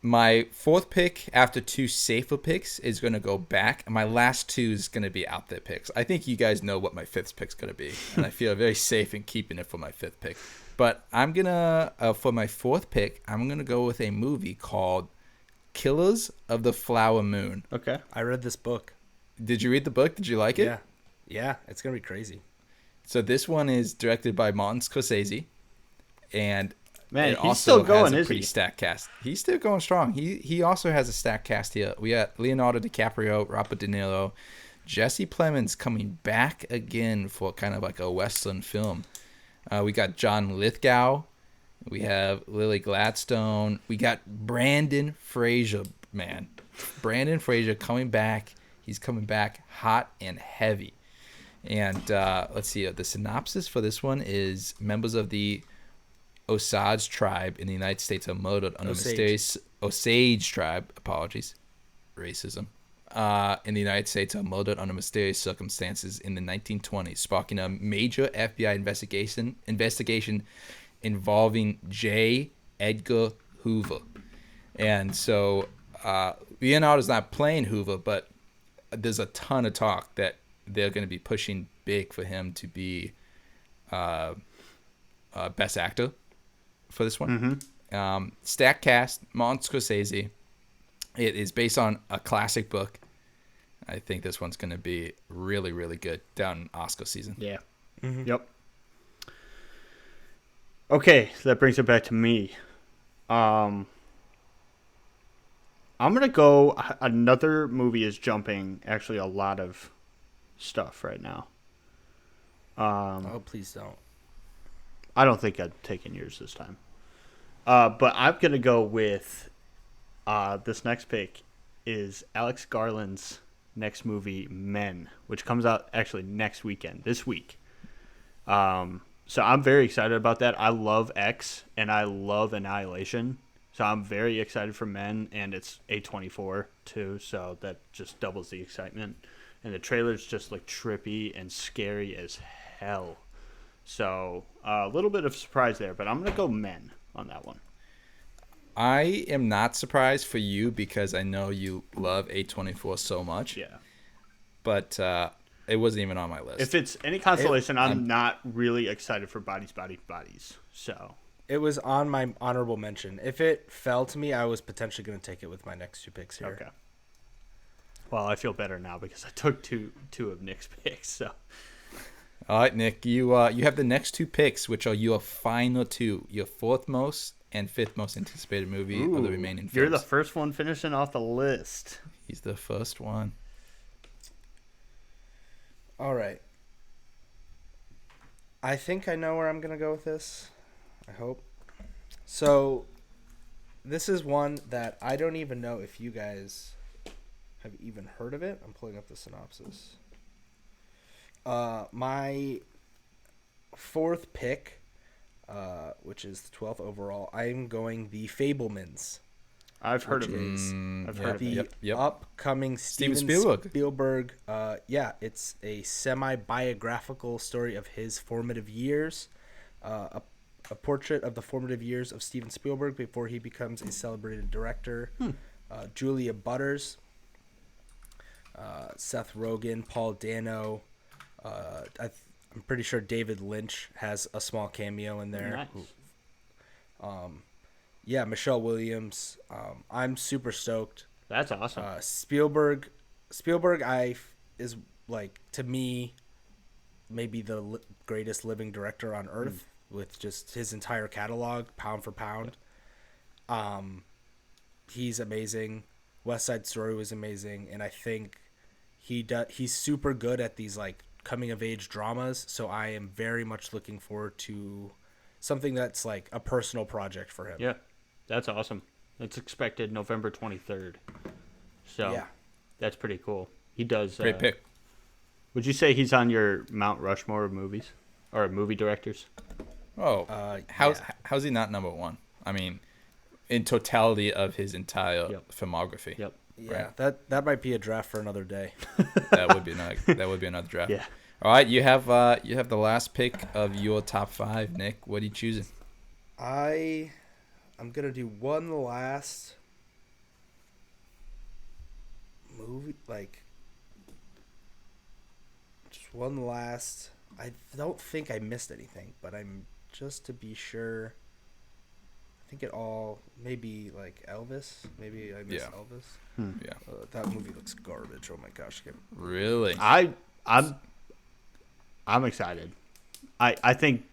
my 4th pick after 2 safer picks is going to go back. My last 2 is going to be out there picks. I think you guys know what my 5th pick is going to be, and I feel very safe in keeping it for my 5th pick. But I'm going to, for my 4th pick, I'm going to go with a movie called Killers of the Flower Moon. Okay. I read this book. Did you read the book? Did you like it? Yeah, it's going to be crazy. So this one is directed by Martin Scorsese, and man, he's also still going, has a pretty stacked cast. He's still going strong. He also has a stacked cast here. We got Leonardo DiCaprio, Robert De Niro, Jesse Plemons coming back again for kind of like a Western film. We got John Lithgow. We have Lily Gladstone. We got Brandon Fraser, man. Brandon Fraser coming back. He's coming back hot and heavy. And let's see. The synopsis for this one is members of the Osage tribe in the United States are murdered under mysterious Osage tribe. Apologies, racism. In the United States are murdered under mysterious circumstances in the 1920s, sparking a major FBI investigation involving J. Edgar Hoover. And so Leonardo's not playing Hoover, but there's a ton of talk that they're going to be pushing big for him to be best actor for this one. Mm-hmm. Stacked cast, Martin Scorsese. It is based on a classic book. I think this one's going to be really, really good down Oscar season. Yeah. Mm-hmm. Yep. Okay, so that brings it back to me. I'm going to go. Another movie is jumping actually a lot of stuff right now. Oh, please don't. I don't think I've taken yours this time. But I'm going to go with this next pick is Alex Garland's next movie, Men, which comes out actually next weekend, this week. So I'm very excited about that. I love X and I love Annihilation. So I'm very excited for Men, and it's A24 too, so that just doubles the excitement. And the trailer's just like trippy and scary as hell. So a little bit of surprise there, but I'm going to go Men on that one. I am not surprised for you because I know you love A24 so much. Yeah. But it wasn't even on my list. If it's any consolation, I'm not really excited for Bodies. So it was on my honorable mention. If it fell to me, I was potentially going to take it with my next 2 picks here. Okay. Well, I feel better now because I took two of Nick's picks. So. All right, Nick, you have the next 2 picks, which are your final 2, your 4th most and 5th most anticipated movie of the remaining films. You're the first one finishing off the list. He's the first one. All right. I think I know where I'm going to go with this. I hope. So, this is one that I don't even know if you guys have even heard of it. I'm pulling up the synopsis. My 4th pick, which is the 12th overall, I'm going The Fabelmans. I've heard of it. I've heard of it. The upcoming Steven Spielberg. It's a semi-biographical story of his formative years. a portrait of the formative years of Steven Spielberg before he becomes a celebrated director. Julia Butters, Seth Rogen, Paul Dano. I'm pretty sure David Lynch has a small cameo in there. Nice. Yeah, Michelle Williams. I'm super stoked. That's awesome. Spielberg, is like, to me, maybe the greatest living director on earth with just his entire catalog, pound for pound. He's amazing. West Side Story was amazing, and I think he's super good at these like coming of age dramas. So I am very much looking forward to something that's like a personal project for him. Yeah, that's awesome. It's expected November 23rd. So Yeah. that's pretty cool. He does. Great pick. Would you say he's on your Mount Rushmore of movies or movie directors? Oh, how's he not number one? I mean, in totality of his entire filmography. Yep. Yeah, right. That might be a draft for another day. That would be another draft. Yeah. All right, you have the last pick of your top 5, Nick. What are you choosing? I'm gonna do one last movie, like just one last. I don't think I missed anything, but I'm just to be sure. I think it all maybe like Elvis. Maybe I missed Elvis. Yeah. That movie looks garbage. Oh my gosh! Really? I'm excited. I think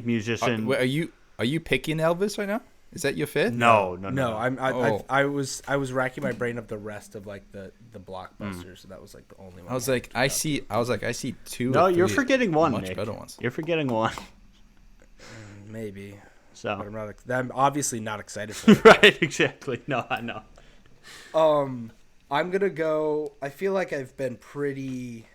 musician. Are you picking Elvis right now? Is that your fifth? No. I was racking my brain of the rest of like the blockbusters, and that was like the only one. I was like, I see two. No, or you're three forgetting one, much Nick. better ones. You're forgetting one. Maybe. So but I'm obviously not excited for it. right, exactly. No, I know. I'm gonna go. I feel like I've been pretty.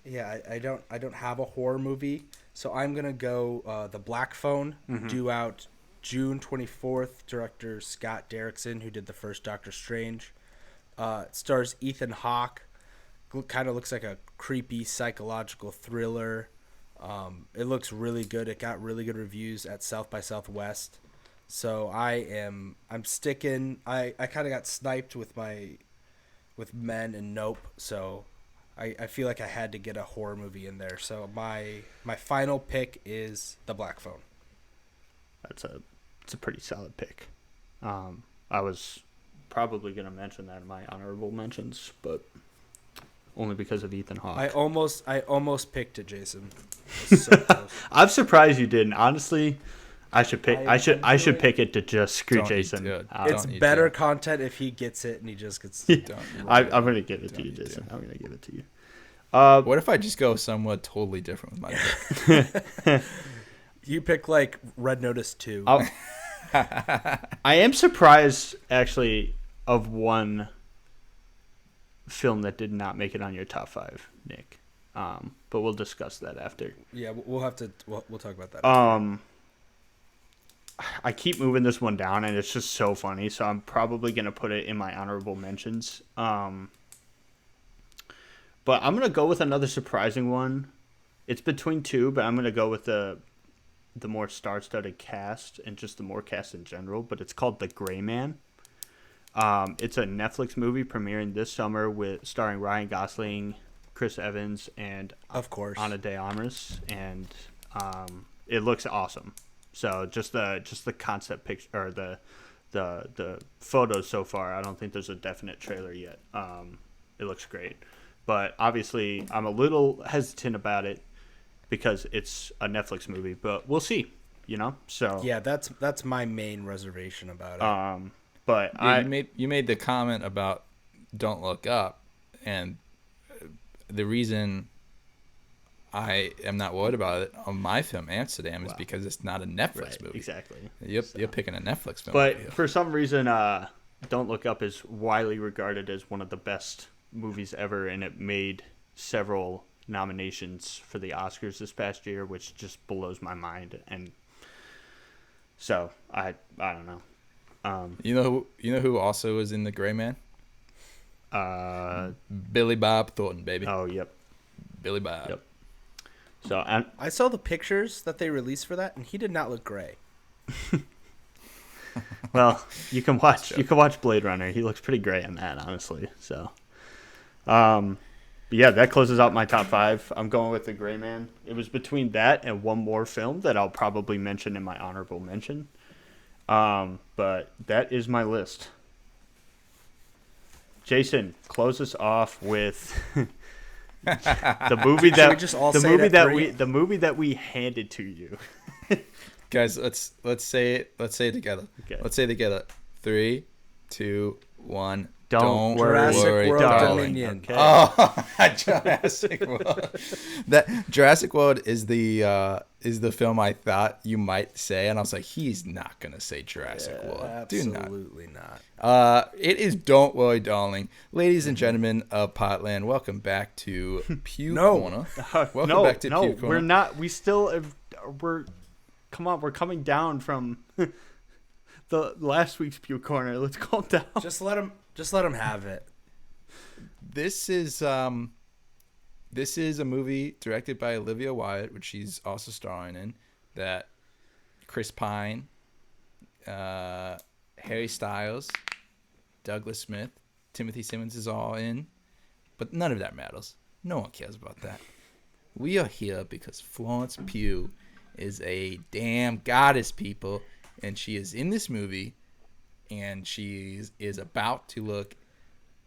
Yeah, I don't have a horror movie, so I'm gonna go The Black Phone, due out June 24th. Director Scott Derrickson, who did the first Doctor Strange. It stars Ethan Hawke. Kind of looks like a creepy psychological thriller. It looks really good. It got really good reviews at South by Southwest. So I'm sticking. I kind of got sniped with Men and Nope. So I feel like I had to get a horror movie in there. So my final pick is The Black Phone. It's a pretty solid pick. I was probably gonna mention that in my honorable mentions, but only because of Ethan Hawke. I almost picked it, Jason. It was so close. I'm surprised you didn't. Honestly, I should pick. I should pick it to just screw Don't Jason. It's better content if he gets it and he just gets. I'm gonna give it to you, Jason. I'm gonna give it to you. What if I just go somewhat totally different with my pick? You pick like Red Notice 2. I am surprised, actually, of one film that did not make it on your top 5, Nick. But we'll discuss that after. Yeah, we'll have to. We'll talk about that. I keep moving this one down, and it's just so funny. So I'm probably gonna put it in my honorable mentions. But I'm gonna go with another surprising one. It's between two, but I'm gonna go with the more star-studded cast and just the more cast in general. But it's called The Gray Man. It's a Netflix movie premiering this summer starring Ryan Gosling, Chris Evans, and of course Ana de Armas, and it looks awesome. So just the concept picture or the photos so far. I don't think there's a definite trailer yet. It looks great, but obviously I'm a little hesitant about it because it's a Netflix movie. But we'll see. So yeah, that's my main reservation about it. But you made the comment about Don't Look Up, and the reason I am not worried about it on my film Amsterdam is because it's not a Netflix movie. Exactly. You're picking a Netflix film. But for some reason, Don't Look Up is widely regarded as one of the best movies ever, and it made several nominations for the Oscars this past year, which just blows my mind. And so I don't know. You know who also is in The Gray Man? Billy Bob Thornton, baby. Oh, yep. Billy Bob. Yep. So, and I saw the pictures that they released for that, and he did not look gray. well, you can watch Blade Runner. He looks pretty gray in that, honestly. So, but yeah, that closes out my top 5. I'm going with The Gray Man. It was between that and one more film that I'll probably mention in my honorable mention. But that is my list. Jason, close us off with the movie that the movie that we handed to you. Guys, let's say it together. Okay. Let's say it together. 3, 2, 1. Don't Jurassic worry, World darling. Dominion. Okay. Oh, Jurassic World. That Jurassic World is the film I thought you might say, and I was like, he's not gonna say Jurassic World. Absolutely not. It is Don't Worry, Darling. Ladies and gentlemen of Potland, welcome back to Pew Corner. Welcome back to Pew Corner. We're not. We still. Come on, we're coming down from the last week's Pew Corner. Let's calm down. Just let him have it. This is a movie directed by Olivia Wilde, which she's also starring in. That Chris Pine, Harry Styles, Douglas Smith, Timothy Simmons is all in, but none of that matters. No one cares about that. We are here because Florence Pugh is a damn goddess, people, and she is in this movie, and she is about to look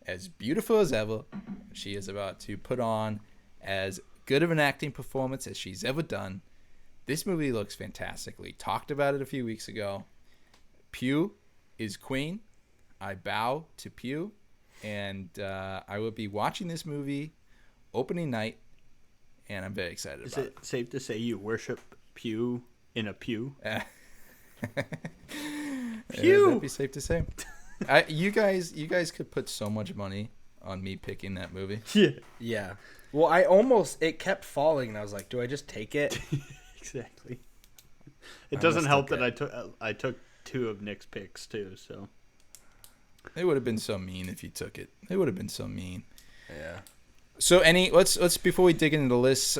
as beautiful as ever. She is about to put on as good of an acting performance as she's ever done. This movie looks fantastic. We talked about it a few weeks ago. Pugh is queen. I bow to Pugh, and I will be watching this movie opening night, and I'm very excited about it. Is it safe to say you worship Pew in a pew? Pew! That'd be safe to say. You guys could put so much money on me picking that movie. Yeah. Well, it kept falling, and I was like, do I just take it? Exactly. It doesn't help that I took 2 of Nick's picks too. So it would have been so mean if you took it. It would have been so mean. Yeah. So let's before we dig into the list,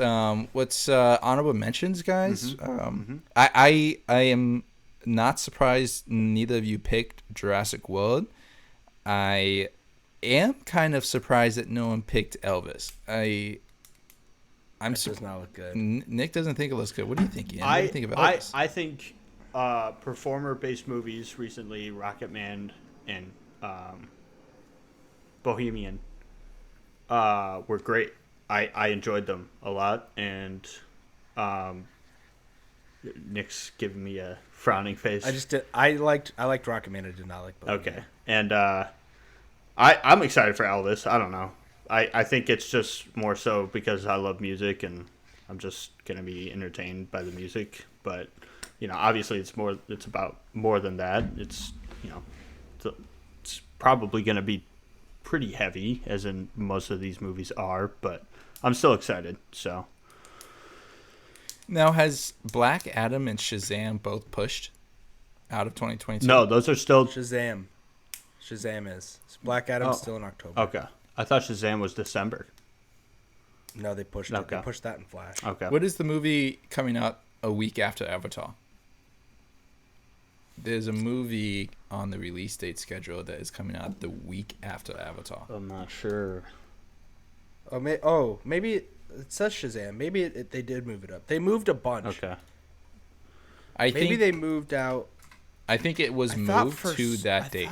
what's honorable mentions, guys? I am not surprised neither of you picked Jurassic World. I am kind of surprised that no one picked Elvis. It does not look good. Nick doesn't think it looks good. What do you think, Ian? What do you think of Elvis? I think performer-based movies recently, Rocket Man and Bohemian, were great. I enjoyed them a lot, and Nick's giving me a frowning face. I liked Rocket Man. I did not like Bohemian. Okay, and I'm excited for Elvis. I don't know. I think it's just more so because I love music and I'm just gonna be entertained by the music. But obviously it's about more than that. It's it's probably gonna be pretty heavy, as in most of these movies are. But I'm still excited. So now, has Black Adam and Shazam both pushed out of 2022? No, those are still Shazam is. Black Adam's still in October. Okay. I thought Shazam was December. No, they pushed it. They pushed that in Flash. Okay. What is the movie coming out a week after Avatar? There's a movie on the release date schedule that is coming out the week after Avatar. I'm not sure. Maybe it says Shazam. Maybe they did move it up. They moved a bunch. Okay. Maybe they moved out. I think it was moved to that date.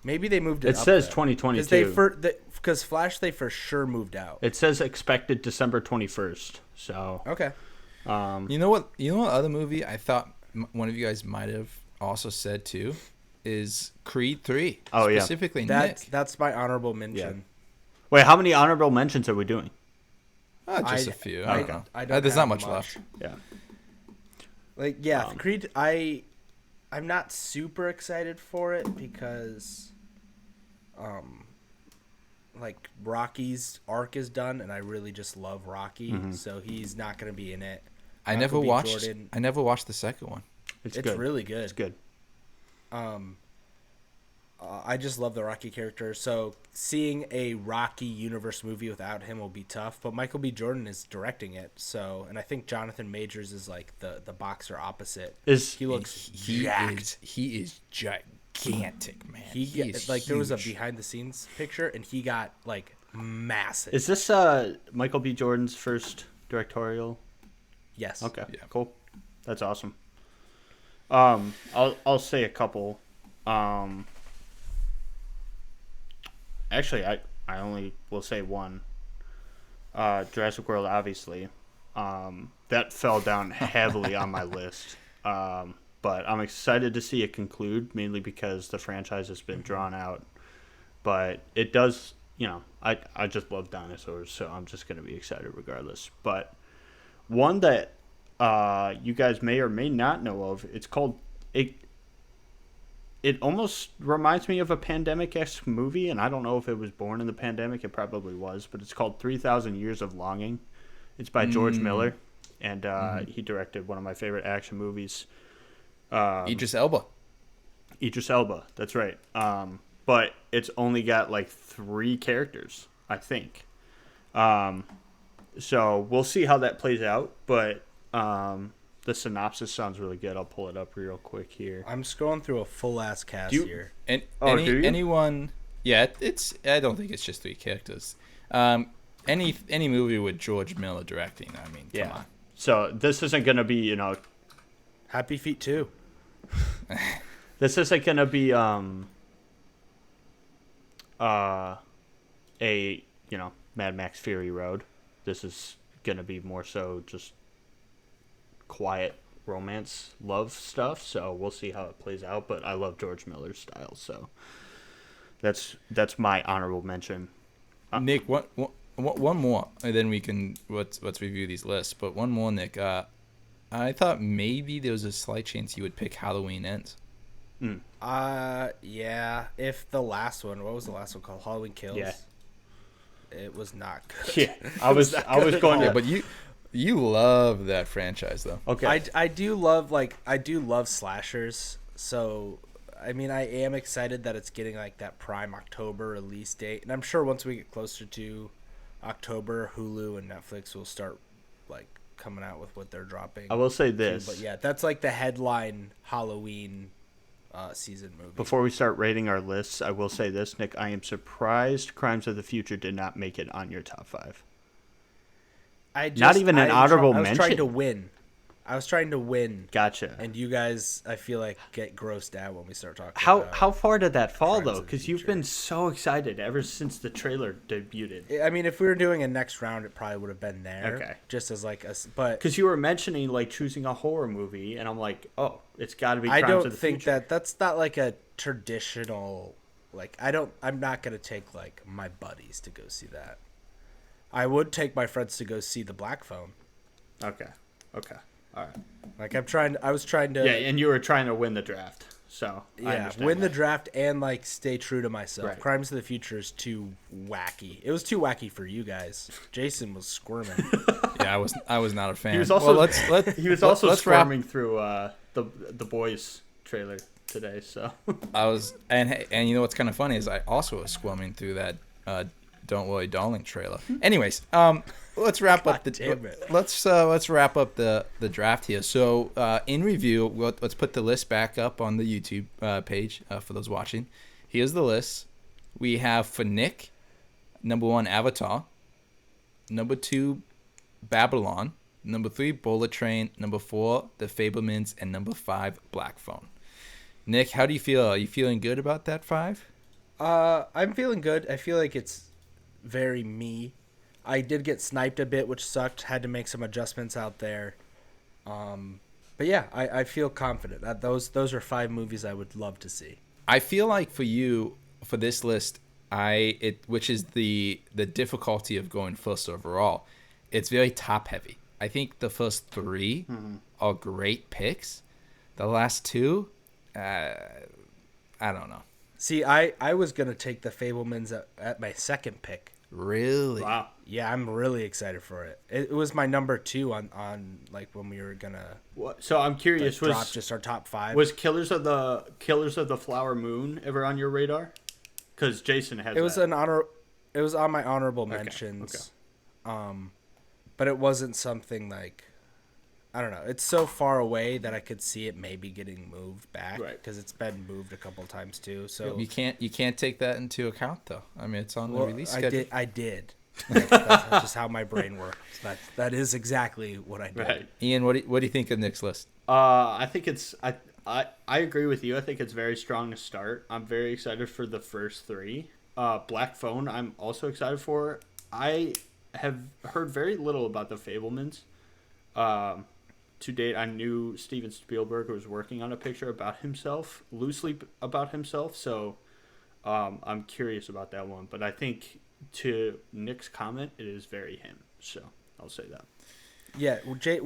Maybe they moved it up. It says 2022. Because Flash, they for sure moved out. It says expected December 21st. So okay. You know what other movie I thought one of you guys might have also said too is Creed 3. Oh, yeah. Specifically Nick. That's my honorable mention. Yeah. Wait, how many honorable mentions are we doing? Just a few. I don't know. don't There's have not much left. Yeah. Creed, I'm not super excited for it because Rocky's arc is done, and I really just love Rocky, so he's not going to be in it. I never watched the second one. It's good. Really good. It's good. I just love the Rocky character. So seeing a Rocky universe movie without him will be tough. But Michael B. Jordan is directing it. So, and I think Jonathan Majors is like the boxer opposite. He looks jacked. He is gigantic, man. He is like huge. There was a behind the scenes picture, and he got like massive. Is this Michael B. Jordan's first directorial? Yes. Okay. Yeah. Cool. That's awesome. I'll say a couple. Actually, I only will say one. Jurassic World, obviously. That fell down heavily on my list. But I'm excited to see it conclude, mainly because the franchise has been drawn out. But it does, I just love dinosaurs, so I'm just going to be excited regardless. But one that you guys may or may not know of, it's called... It almost reminds me of a pandemic-esque movie, and I don't know if it was born in the pandemic. It probably was, but it's called 3,000 Years of Longing. It's by George Miller, and he directed one of my favorite action movies. Idris Elba. Idris Elba, that's right. But it's only got like 3 characters, I think. So we'll see how that plays out, but... the synopsis sounds really good. I'll pull it up real quick here. I'm scrolling through a full ass cast here. And anyone? Yeah, it's. I don't think it's just 3 characters. Any movie with George Miller directing. I mean, come on. So this isn't gonna be Happy Feet 2. This isn't gonna be Mad Max Fury Road. This is gonna be more so just quiet romance love stuff, so we'll see how it plays out, but I love George Miller's style, so that's my honorable mention. Nick, one more, and then we can let's review these lists, but one more, Nick. I thought maybe there was a slight chance you would pick Halloween Ends. Yeah, if the last one, what was the last one called? Halloween Kills. Yeah, it was not good. Yeah, I was going to, but you love that franchise, though. Okay. I do love slashers. So, I mean, I am excited that it's getting like that prime October release date. And I'm sure once we get closer to October, Hulu and Netflix will start like coming out with what they're dropping. I will say this. But yeah, that's like the headline Halloween season movie. Before we start rating our lists, I will say this, Nick. I am surprised Crimes of the Future did not make it on your top 5. Not even an honorable mention. I was trying to win. Gotcha. And you guys, I feel like, get grossed out when we start talking. How far did that fall though? Because you've been so excited ever since the trailer debuted. I mean, if we were doing a next round, it probably would have been there. Okay. Just as like but because you were mentioning like choosing a horror movie, and I'm like, oh, it's got to be. Crimes of the Future. I don't think that's not like a traditional. Like I'm not gonna take like my buddies to go see that. I would take my friends to go see The Black Phone. Okay. All right. Like I was trying to. Yeah, and you were trying to win the draft, so yeah, win the draft and like stay true to myself. Right. Crimes of the Future is too wacky. It was too wacky for you guys. Jason was squirming. Yeah, I was not a fan. He was also squirming wrap through the Boys trailer today. So I was, and you know what's kind of funny is I also was squirming through that. Don't Worry, Darling trailer. Anyways, let's wrap up let's wrap up the draft here. So in review, let's put the list back up on the YouTube page for those watching. Here's the list. We have for Nick, number 1 Avatar, number 2 Babylon, number 3 Bullet Train, number 4 The Fabelmans, and number 5 Black Phone. Nick, how do you feel? Are you feeling good about that 5? I'm feeling good. I feel like it's very me. I did get sniped a bit, which sucked. Had to make some adjustments out there. But yeah, I feel confident that those are 5 movies I would love to see. I feel like for you, for this list, which is the difficulty of going first overall, it's very top heavy. I think the first 3 are great picks. The last 2, I don't know. See, I was going to take The Fabelmans at my second pick Really? Wow. Yeah, I'm really excited for it. It was my number 2 on like when we were gonna So I'm curious. drop just our top 5. Was Killers of the Flower Moon ever on your radar? Because Jason has. It was that. an honor. It was on my honorable mentions. But it wasn't something like, I don't know. It's so far away that I could see it maybe getting moved back, because it's been moved a couple times too. So you can't take that into account though. I mean, it's on the release schedule. I did. That's just how my brain works. That is exactly what I did. Right. Ian, what do you think of Nick's list? I think it's I agree with you. I think it's very strong to start. I'm very excited for the first 3. Black Phone, I'm also excited for. I have heard very little about the Fabelmans. To date, I knew Steven Spielberg was working on a picture about himself, loosely about himself. So I'm curious about that one. But I think to Nick's comment, it is very him. So I'll say that. Yeah, well, Jay,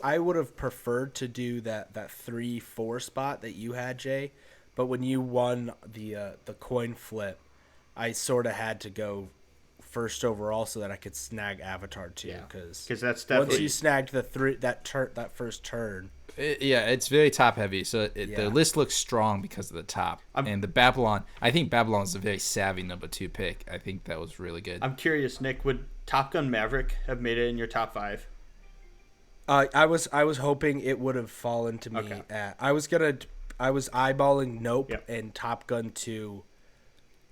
I would have preferred to do that 3-4 spot that you had, Jay, but when you won the coin flip, I sort of had to go first overall so that I could snag Avatar too, because that's definitely once you snagged that first turn. It's very top heavy, so the list looks strong because of the top. And the Babylon, I think Babylon is a very savvy number 2 pick. I think that was really good. I'm curious, Nick, would Top Gun Maverick have made it in your top 5? I was hoping it would have fallen to me. Okay. I was eyeballing Nope and Top Gun 2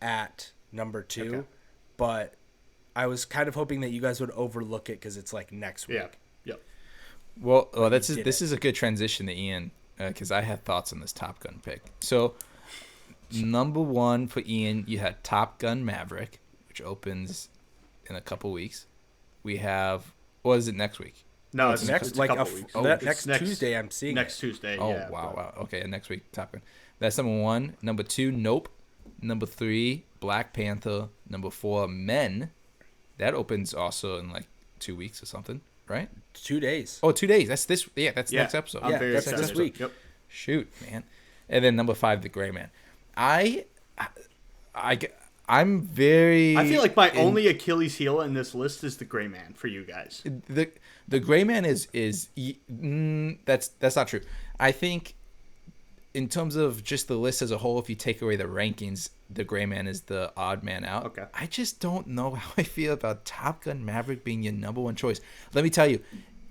at number 2, but I was kind of hoping that you guys would overlook it because it's like next week. Yep. Well, this is a good transition to Ian, because I had thoughts on this Top Gun pick. So, number 1 for Ian, you had Top Gun Maverick, which opens in a couple weeks. We have, what is it next week? No, it's next a couple weeks. Next Tuesday. I'm seeing next Tuesday. Oh wow. Okay, next week Top Gun. That's number 1. Number 2, Nope. Number 3, Black Panther. Number 4, Men. That opens also in like 2 weeks or something, right? 2 days. Oh, 2 days. That's this. Yeah, that's next episode. I'm very that's excited. this week. Yep. Shoot, man. And then number 5, The Gray Man. I'm very. I feel like my only Achilles heel in this list is the Gray Man for you guys. The Gray Man is that's not true. I think in terms of just the list as a whole, if you take away the rankings, the Gray Man is the odd man out. Okay. I just don't know how I feel about Top Gun Maverick being your number 1 choice. Let me tell you,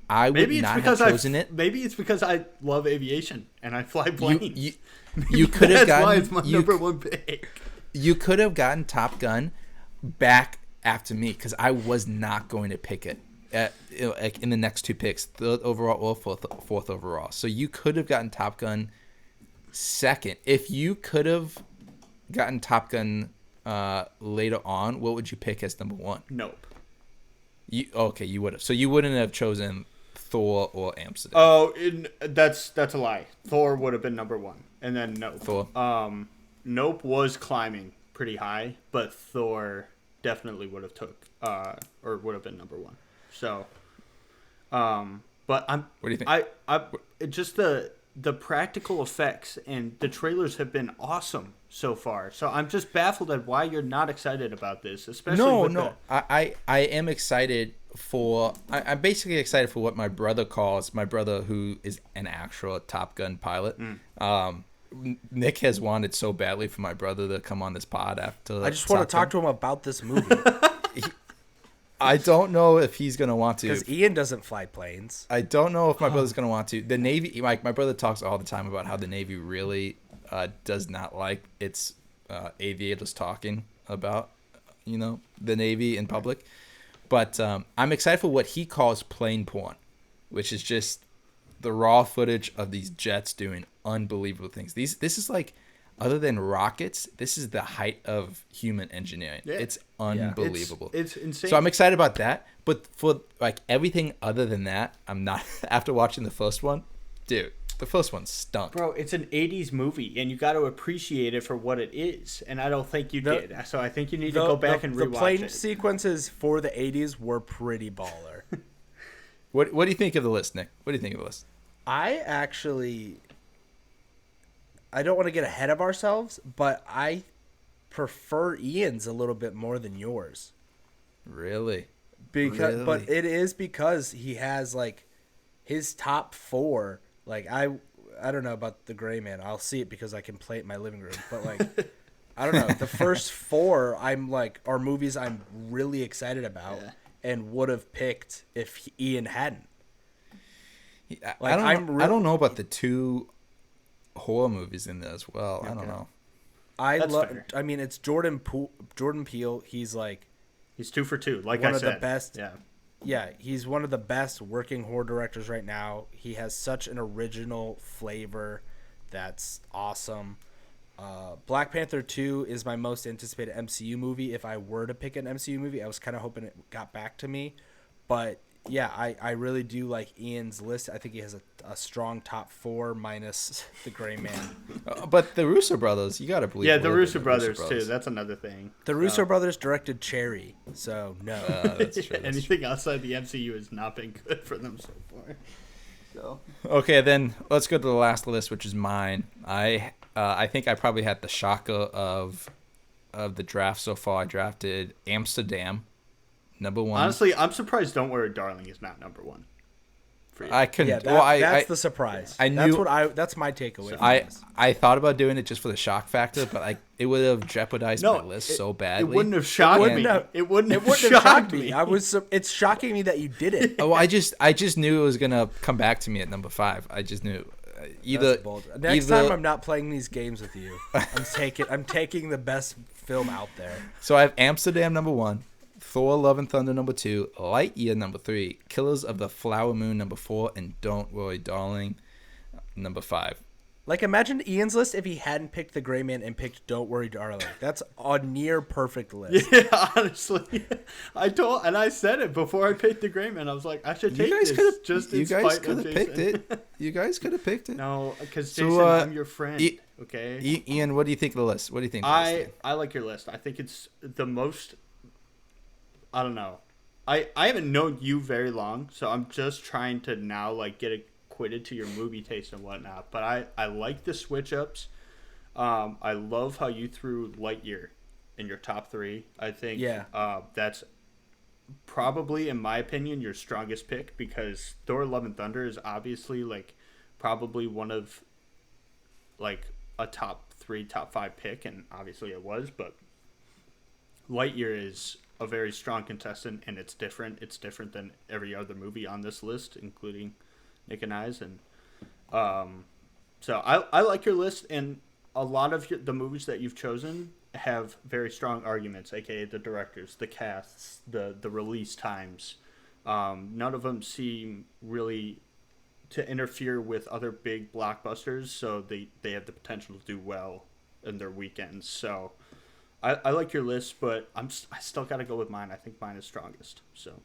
I would not have chosen it. Maybe it's because I love aviation and I fly planes. You could have gotten. That's why it's my number 1 pick. You could have gotten Top Gun back after me because I was not going to pick it in the next 2 picks, 3rd overall or 4th overall. So you could have gotten Top Gun second. If you could have gotten Top Gun later on, what would you pick as number 1? Nope. You would have. So you wouldn't have chosen Thor or Amsterdam. Oh, that's a lie. Thor would have been number 1, and then Nope. Thor. Nope was climbing pretty high, but Thor definitely would have would have been number 1. So, but I'm. What do you think? I just the practical effects and the trailers have been awesome so far. So I'm just baffled at why you're not excited about this, especially. I am excited for. I'm basically excited for what my brother who is an actual Top Gun pilot. Nick has wanted so badly for my brother to come on this pod after. I just want to talk to him about this movie I don't know if he's gonna want to because Ian doesn't fly planes. I don't know if my brother's gonna want to. The Navy, my brother talks all the time about how the Navy really does not like its aviators talking about the Navy in public. But I'm excited for what he calls plane porn, which is just the raw footage of these jets doing unbelievable things. This is like, other than rockets, this is the height of human engineering. Yeah. It's unbelievable. It's insane. So I'm excited about that. But for like everything other than that, I'm not. After watching the first one, dude, the first one stunk. Bro, it's an 80s movie, and you got to appreciate it for what it is. And I don't think you did. So I think you need to go back and rewatch it. The plane sequences for the 80s were pretty baller. What do you think of the list, Nick? What do you think of the list? I don't want to get ahead of ourselves, but I prefer Ian's a little bit more than yours. Really? But it is because he has like his top 4. Like I don't know about The Gray Man. I'll see it because I can play it in my living room. But like I don't know. The first 4 I'm like are movies I'm really excited about and would have picked if Ian hadn't. Like I don't know about the 2 horror movies in there as well. Okay. I don't know. I mean, it's Jordan Peele. He's 2 for 2. Like one I of said, the best. Yeah, he's one of the best working horror directors right now. He has such an original flavor that's awesome. Black Panther 2 is my most anticipated MCU movie. If I were to pick an MCU movie, I was kind of hoping it got back to me. But yeah, I really do like Ian's list. I think he has a strong top 4 minus The Gray Man. But the Russo brothers, you got to believe. Yeah, the Russo brothers too. That's another thing. The Russo brothers directed Cherry, so no. That's true. Anything outside the MCU has not been good for them so far. So. Okay, then let's go to the last list, which is mine. I think I probably had the shocker of the draft so far. I drafted Amsterdam, number 1. Honestly, I'm surprised Don't Worry Darling is not number 1 for you. I couldn't. Yeah, that's the surprise. That's my takeaway. I thought about doing it just for the shock factor, but it would have jeopardized my list so badly. It wouldn't have shocked me. It wouldn't have shocked me. It's shocking me that you did it. Oh, I just knew it was gonna come back to me at number 5. I just knew. Next time I'm not playing these games with you. I'm taking the best film out there. So I have Amsterdam number 1, Thor: Love and Thunder number 2, Lightyear number 3, Killers of the Flower Moon number 4, and Don't Worry Darling number 5. Like, imagine Ian's list if he hadn't picked The Gray Man and picked Don't Worry Darling. That's a near perfect list. Yeah, honestly. I said it before I picked The Gray Man. I was like, I should take this just in spite of Jason. You guys could have picked it. You guys could have picked it. No, because Jason, I'm your friend. Okay? Ian, what do you think of the list? What do you think? I like your list. I think it's the most... I don't know. I haven't known you very long, so I'm just trying to now like get acquitted to your movie taste and whatnot. But I like the switch ups. I love how you threw Lightyear in your top 3. I think that's probably, in my opinion, your strongest pick because Thor: Love and Thunder is obviously like probably one of like a top 3, top 5 pick, and obviously it was, but Lightyear is a very strong contestant, and it's different. It's different than every other movie on this list, including Nick and I's. And so I like your list, and a lot of the movies that you've chosen have very strong arguments, aka the directors, the casts, the release times. None of them seem really to interfere with other big blockbusters, so they have the potential to do well in their weekends. So I like your list, but I still got to go with mine. I think mine is strongest. So,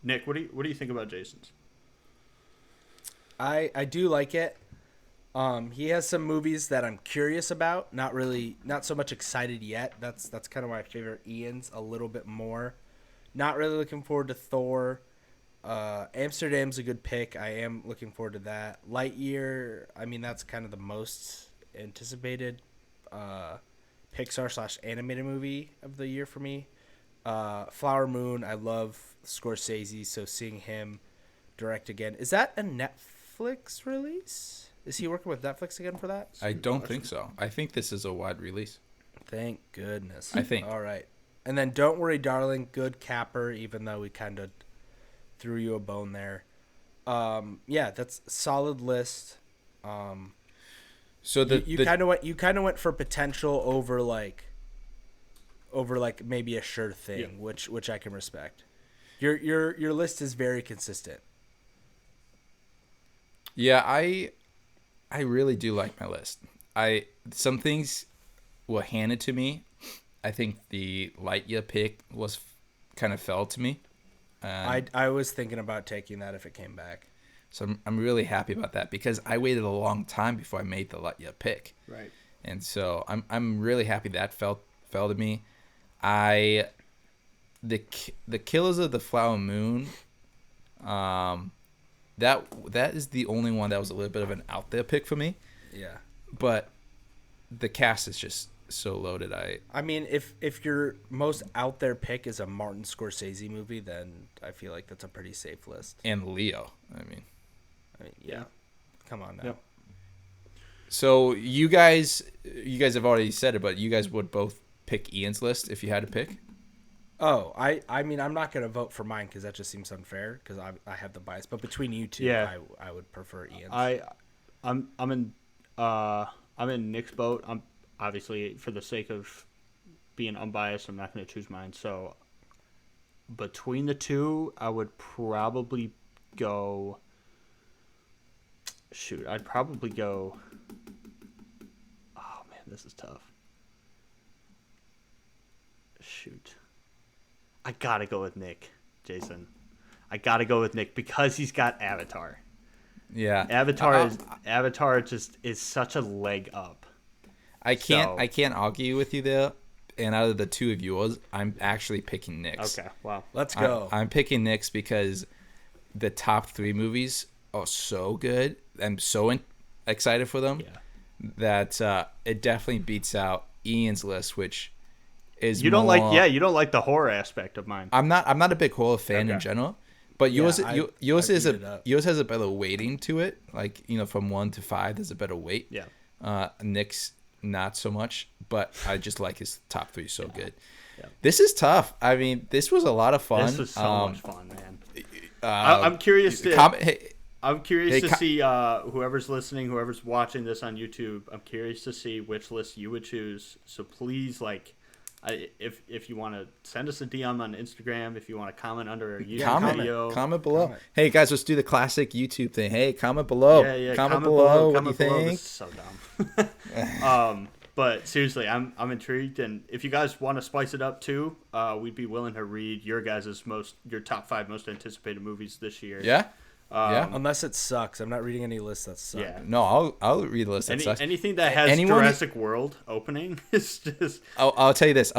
Nick, what do you think about Jason's? I do like it. He has some movies that I'm curious about. Not so much excited yet. That's kind of my favorite. Ian's a little bit more. Not really looking forward to Thor. Amsterdam's a good pick. I am looking forward to that. Lightyear, I mean, that's kind of the most anticipated Pixar/animated movie of the year for me. Flower Moon, I love Scorsese, so seeing him direct again. Is that a Netflix release? Is he working with Netflix again for that? I don't think so. I think this is a wide release. Thank goodness. I think. All right. And then Don't Worry Darling, good capper, even though we kind of threw you a bone there. Yeah, that's a solid list. So you kind of went for potential over like maybe a sure thing, which I can respect. Your list is very consistent. Yeah, I really do like my list. Some things were handed to me. I think the Lightyear pick was kind of fell to me. I was thinking about taking that if it came back. So I'm really happy about that because I waited a long time before I made the Lightyear pick. Right. And so I'm really happy that fell to me. The Killers of the Flower Moon, that is the only one that was a little bit of an out there pick for me. Yeah. But the cast is just so loaded. I mean, if your most out there pick is a Martin Scorsese movie, then I feel like that's a pretty safe list. And Leo. I mean, yeah. Come on now. Yep. So you guys have already said it, but you guys would both pick Ian's list if you had to pick? Oh, I mean, I'm not gonna vote for mine because that just seems unfair because I have the bias. But between you two, Yeah. I would prefer Ian's. I'm in Nick's boat. I'm obviously, for the sake of being unbiased, I'm not going to choose mine. So between the two, I would probably go. Shoot, I'd probably go. Oh man, this is tough. Shoot, I gotta go with Nick, Jason. I gotta go with Nick because he's got Avatar. Yeah. Avatar just is such a leg up. I can't argue with you there. And out of the two of yours, I'm actually picking Nick's. Okay, wow. Let's go. I'm picking Nick's because the top 3 movies are so good. I'm so excited for them that it definitely beats out Ian's list, which is you don't like the horror aspect of mine. I'm not a big horror fan in general, but yours has a better weighting to it. Like, from 1 to 5, there's a better weight. Yeah. Nick's not so much, but I just like his top 3 so good. Yeah. This is tough. I mean, this was a lot of fun. This was so much fun, man. I'm curious to see whoever's listening, whoever's watching this on YouTube. I'm curious to see which list you would choose. So please, if you want to send us a DM on Instagram, if you want to comment under a YouTube video, comment below. Hey guys, let's do the classic YouTube thing. Hey, comment below. Yeah, comment below. What do you below. think? This is so dumb. But seriously, I'm intrigued, and if you guys want to spice it up too, we'd be willing to read your top 5 most anticipated movies this year. Yeah. Unless it sucks. I'm not reading any lists that suck. Yeah. No, I'll read the list. That sucks. Anything that has Jurassic World opening is just. I'll tell you this.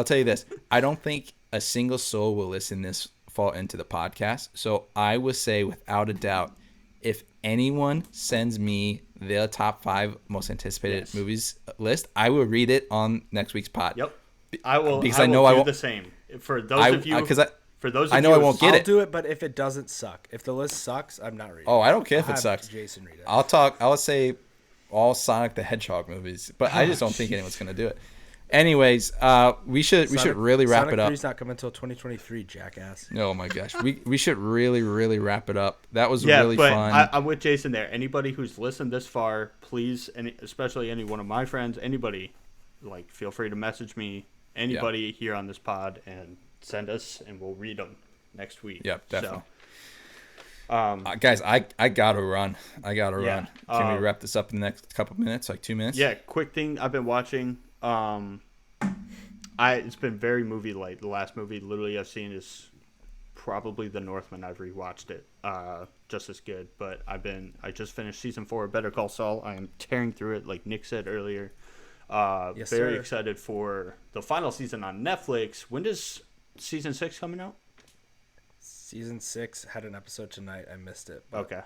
I don't think a single soul will listen this far into the podcast. So I will say, without a doubt, if anyone sends me their top 5 most anticipated movies list, I will read it on next week's pod. Yep. I will. Because I know I won't. The same. For those of you, for those of I know you I won't get I'll it. do it, but if it doesn't suck, if the list sucks, I'm not reading. Oh, I don't care if I'll it sucks. Jason read it. I'll say all Sonic the Hedgehog movies, but I just don't think anyone's gonna do it. Anyways, we should really wrap Sonic it up. 3's not coming until 2023, jackass. Oh my gosh, we should really wrap it up. That was really fun. I'm with Jason there. Anybody who's listened this far, please, especially any one of my friends, anybody, feel free to message me. Anybody here on this pod and send us, and we'll read them next week. Yeah, definitely. So, guys, I gotta run. Run. Can we wrap this up in the next couple minutes, 2 minutes? Yeah, quick thing I've been watching. It's been very movie light. The last movie literally I've seen is probably The Northman. I've rewatched it. Just as good. But I just finished season 4 of Better Call Saul. I am tearing through it, like Nick said earlier. Yes, very sir. excited for the final season on Netflix. When does season 6 coming out? Season 6 had an episode tonight. I missed it. Okay.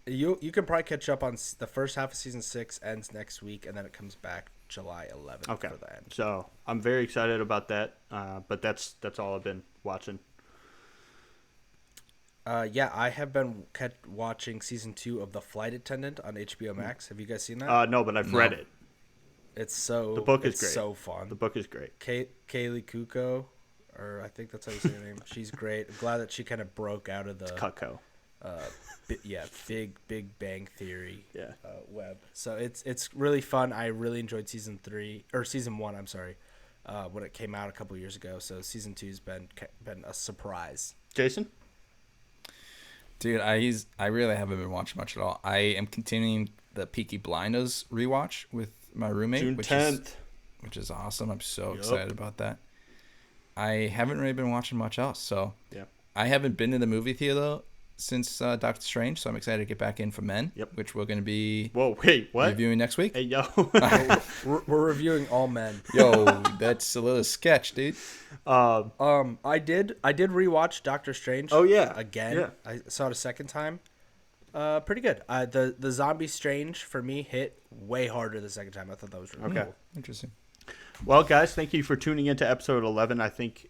You can probably catch up on the first half of season 6. Ends next week, and then it comes back July 11th for the end. So I'm very excited about that. But that's all I've been watching. I have been watching season 2 of The Flight Attendant on HBO Max. Have you guys seen that? No, but I've read it. The book is it's great. so fun. The book is great. Kaylee Kuko, or I think that's how you say her name. She's great. I'm glad that she kind of broke out of the Cutco. Big Bang Theory web. So it's really fun. I really enjoyed season 1. I'm sorry, when it came out a couple years ago. So season 2's been a surprise. Jason? Dude, I really haven't been watching much at all. I am continuing the Peaky Blinders rewatch with my roommate, June 10th. which is awesome. I'm so excited about that. I haven't really been watching much else, so I haven't been to the movie theater since Doctor Strange, so I'm excited to get back in for Men, which we're going to be reviewing next week. Hey, yo. we're reviewing all Men. Yo, that's a little sketch, dude. I did rewatch Doctor Strange. Oh, yeah. Again. Yeah. I saw it a second time. Pretty good. The Zombie Strange, for me, hit way harder the second time. I thought that was really cool. Interesting. Well, guys, thank you for tuning into episode 11. I think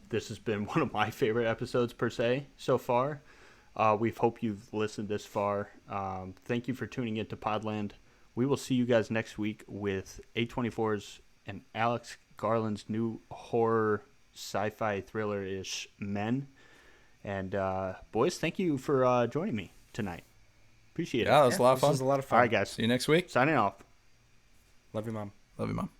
this has been one of my favorite episodes per se so far. We hope you've listened this far. Thank you for tuning into Podland. We will see you guys next week with A24's and Alex Garland's new horror sci-fi thriller-ish Men. And boys, thank you for joining me tonight. Appreciate it. Yeah, that was a lot of fun. This was a lot of fun. All right, guys. See you next week. Signing off. Love you, Mom. Love you, Mom.